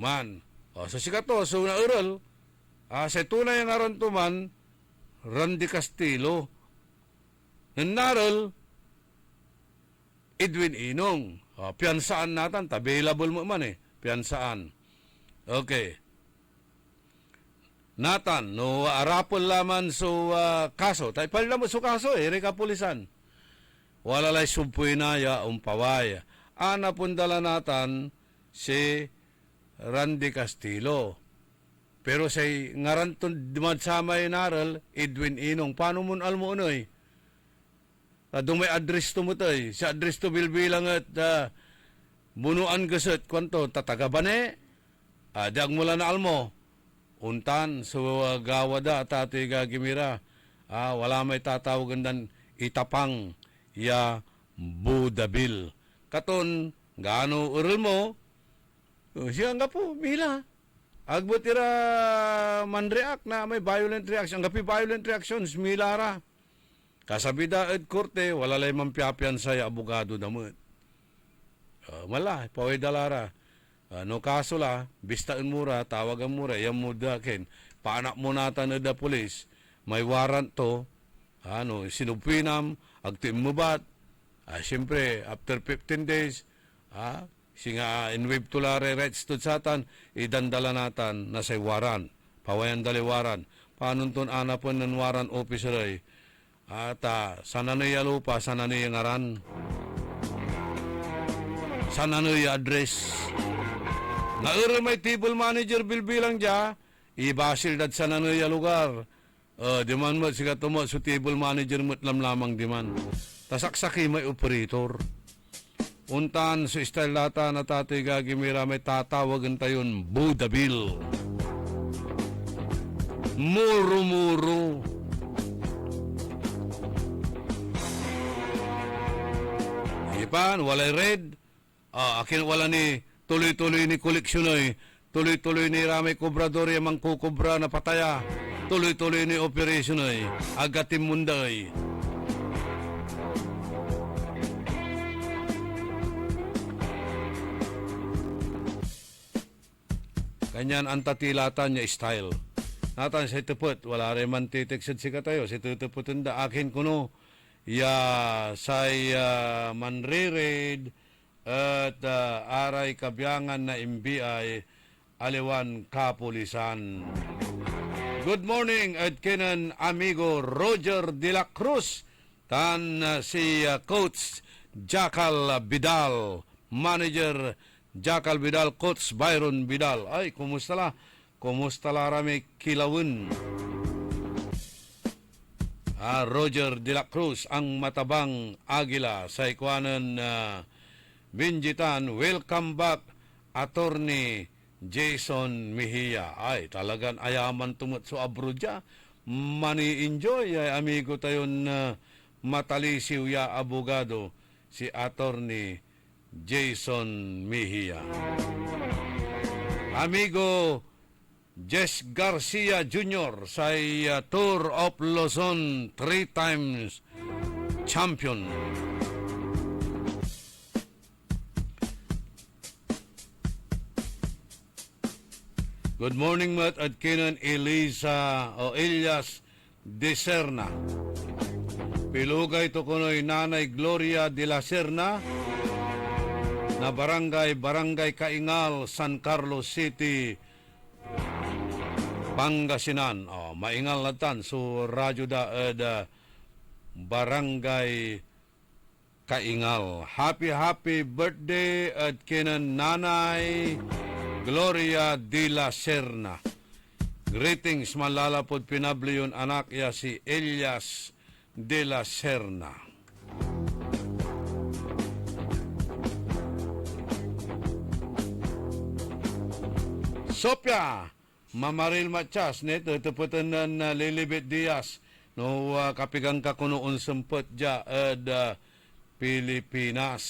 Man. Sa sikato, so naural, sa tunay ang aran to man, Randy Castillo. Naral, Edwin Inong. Piyansaan natin, available mo man piyansaan. Okay. Natan, no, arapol laman so kaso. Tayo pala mo so kaso, rekapulisan. Wala lay sumpuy na ya, umpaway. Pundala natan si Randy Castillo. Pero sa ngaran to dumadsama naral, Edwin Inong. Paano mo almo unoy? Doon may address to mo to Si address to bilbilang at bunuan gasot. Kwanto, tatagabane? Diag mula na almo. Untan, so gawada at ati gagimira. Wala may tatawagan dan itapang ya Buddha Bill. Katon, gaano ural mo? Siya nga po, mila. Agbot ira man-react na may violent reaction. Ang gapi violent reactions, milara. Kasabida ed korte, wala lay mampiapian sa abogado damot. Mala, paway dalara. No kaso la, bistaan mura, tawagan mura, yan mo dakin. Paanak mo natan eda polis, may warrant to, sinupinam, agtim mo bat. Siyempre, after 15 days, singa inwib tulare rights to satan, idandala natan na say waran. Pawayan dali waran. Paano ton anapon ng waran officer ay? Sana na lupa, sana na ngaran. Sana na address. Naura may table manager bilbilang dya, ibasil dad sana na lugar. Diman mo, siga tumo, so table manager mo't lamlamang diman. Tasaksaki may operator. Untan sa style data na tatay gagimira may tatawagan tayon Buddha Bill. Muro-muro. pan, walay red. Akin wala ni tuloy-tuloy ni koleksyonoy. Tuloy-tuloy ni ramay kobrador yung mangkukubra na pataya. Tuloy-tuloy ni operationoy. Agatim munday. Kanyan ang tatilatan niya style. Natan sa itupot, wala rin man titiksad si katayo. Sa itutupotin da akin kuno, ya say manririd at aray kabyangan na MBI aliwan kapulisan. Good morning at kinan amigo Roger de la Cruz. Tan si Coach Jacal Vidal, Manager Jacal Vidal, Coach Byron Vidal. Ay, kumusta la? Kumusta la rami kilawin? Roger de la Cruz, ang matabang agila sa ikwanan Binjitan. Welcome back, Attorney Jason Mejia. Ay, talagang ayaman tumut so abroad ya. Mani-enjoy, ay amigo tayon matalisiw ya abogado, si Attorney Jason Mejia. Amigo Jess Garcia Jr. sa Tour of Luzon 3 times champion. Good morning, Matt at Kenan Elias de Serna. Pilugay to kunoy Nanay Gloria de la Serna na Barangay Kaingal, San Carlos City, Pangasinan. Maingal na tan. So, radyo da Barangay Kaingal. Happy birthday at kinan Nanay Gloria de la Serna. Greetings, malalapod pinabliyon anak ya si Elias de la Serna. Sopya, Mamaril Matias, neto, tuputan na Lilibet Diaz, no kapigang kakunoon sempet ja Pilipinas.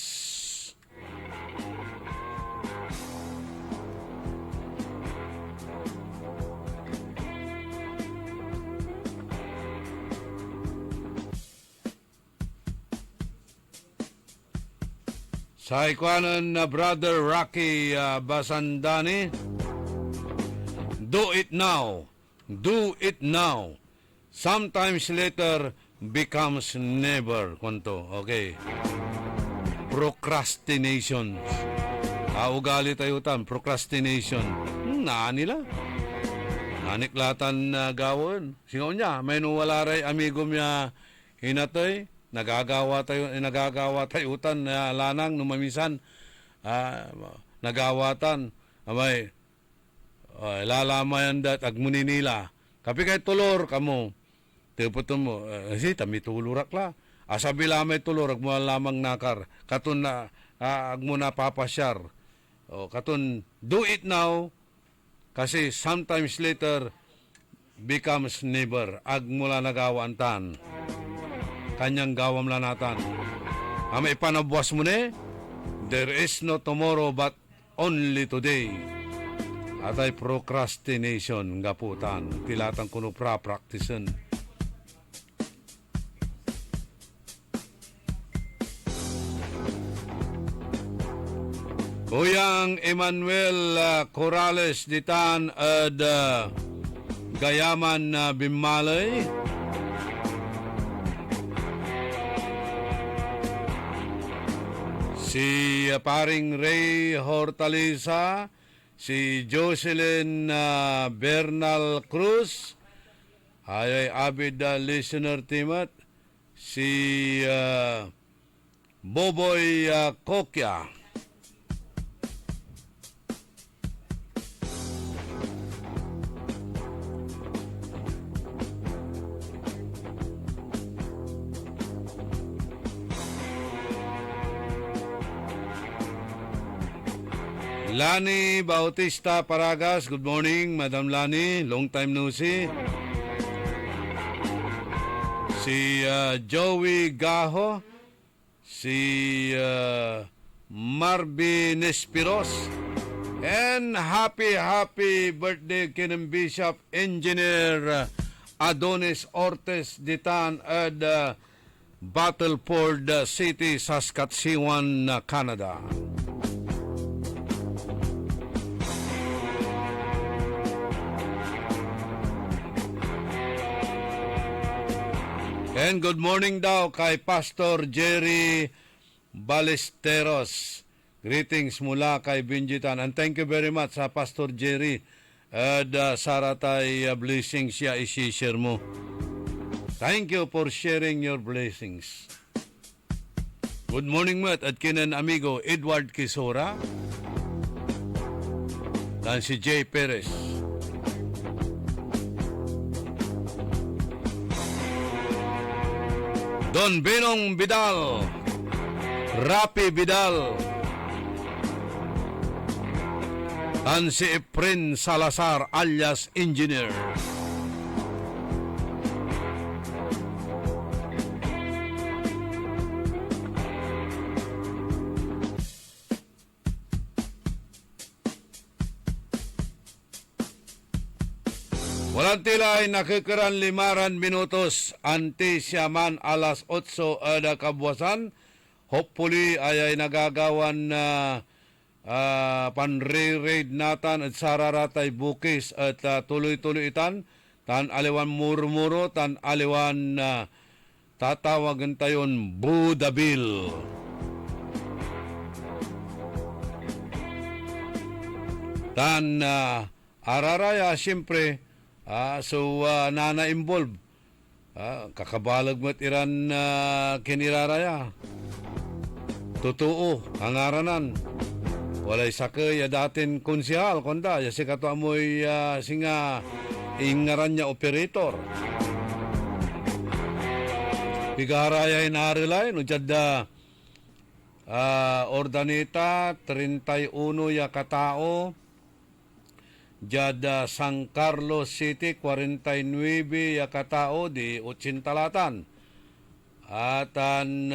Sa ikwanan na Brother Rocky Basandani, do it now. Do it now. Sometimes later becomes never. Kunto. Okay. Procrastination. Ugali tayo tan. Procrastination. Nila. Naniklatan na gawon. Singaw niya. May nuwalaray amigom niya hinatoy. Nagagawa tayo utan lanang numamisan. Nagawatan. Amay. Lalamayan dat agmuni nila. Kapi kay tulor kamo. Tiputon mo. Tami tulurak la. Asabi lamay tulor. Agmo lamang nakar. Katun na agmo na papasyar. Katun do it now. Kasi sometimes later becomes never. Agmula nagawaan tan. Kanyang gawam lanatan. Amay panabuas mo ne. There is no tomorrow but only today. Atay procrastination gaputan. Tilatang kuno pra-practicean. Kuyang Emmanuel Corrales ditan ad Gayaman na Bimalay. Si paring Ray Hortaleza, si Jocelyn Bernal Cruz, ay avid listener timat, si Boboy Kokya. Lani Bautista Paragas, good morning, Madam Lani, long time no see. Si Joey Gaho, si Marvin Espiros. And happy birthday kinang Bishop Engineer Adonis Ortiz Ditan at Battleford City, Saskatchewan, Canada. And good morning daw kay Pastor Jerry Ballesteros. Greetings mula kay Binjitan. And thank you very much sa Pastor Jerry. At saratay blessings siya isi-share mo. Thank you for sharing your blessings. Good morning, Matt. At kinan amigo Edward Kisora. Dan si Jay Perez. Don Benong Vidal. Rapi Vidal. Dan si Efren Salazar alias Engineer. Walang tila ay nakikiran 5 minutos anti siyaman alas 8 ada kabuwasan. Hopefully ay nagagawan na panre-raid natan at sararatay bukis at tuloy-tuloy itan. Tan aliwan muro-muro, tan aliwan tatawagan tayon Budabil. Tan araraya siyempre. Nana-involve. Kakabalag mo't iran kiniraraya. Totoo, hangaranan. Walay sakay datin konsihal, konda. Yasi kato amoy singa ingaran niya operator. Pigaraya inarilay, no jada ordanita, 31 ya katao. Jada San Carlos City, 49 ya katao di 80 latan. Atan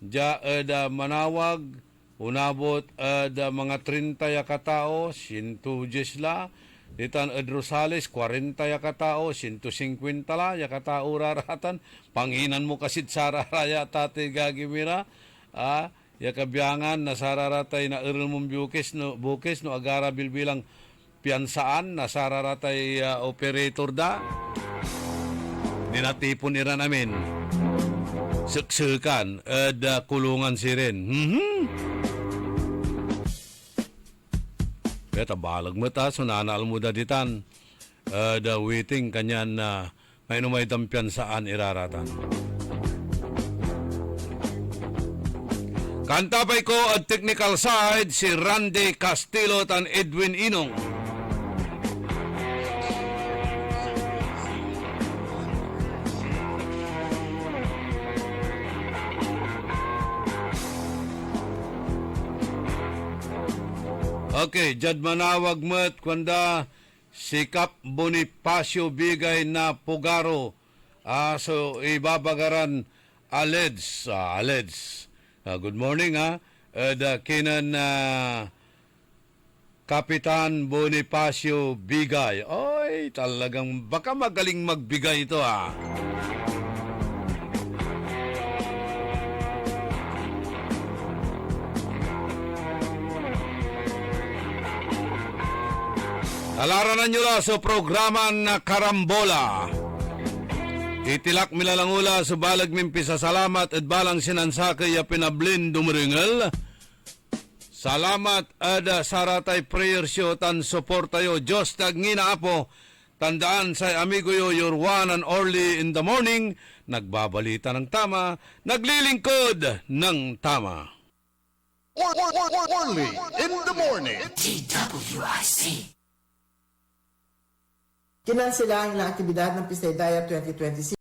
da manawag, unabot da mga 30 ya katao, 110 la. Ditan Ed Rosales, 40 ya katao, 150 la ya katao raratan. Panginan mo kasid sararaya tate gagimira. Ya kabiyangan na sararatay na eril mong bukis no agara bilbilang piyansaan na sararatay operator da. Ninatipon nira namin. Suksukan at kulungan si rin. Kaya tabalag mo ta, sunanal mo da ditan. Da waiting kanyan na may numay dampiyansaan iraratan. Kantabay ko at technical side si Randy Castillo tan Edwin Inong. Okay, jad manawag mo't kwanda si Kap Bonifacio bigay na Pugaro. So ibabagaran Aleds. Good morning kinan Kapitan Bonifacio Bigay. Oy, talagang baka magaling magbigay ito Alaranan nyo la sa programa na Karambola. Itilak milalangula sa balag mimpi sa salamat at balang sinansakay ya pinablin dumaringal. Salamat ada saratay prayer show tan support tayo. Diyos tagngina apo. Tandaan sa amigo yo, your one and only in the morning. Nagbabalita ng tama. Naglilingkod ng tama. Orly in the morning. DWIC. Kinansela ang ilang aktibidad ng Pista Idaya 2026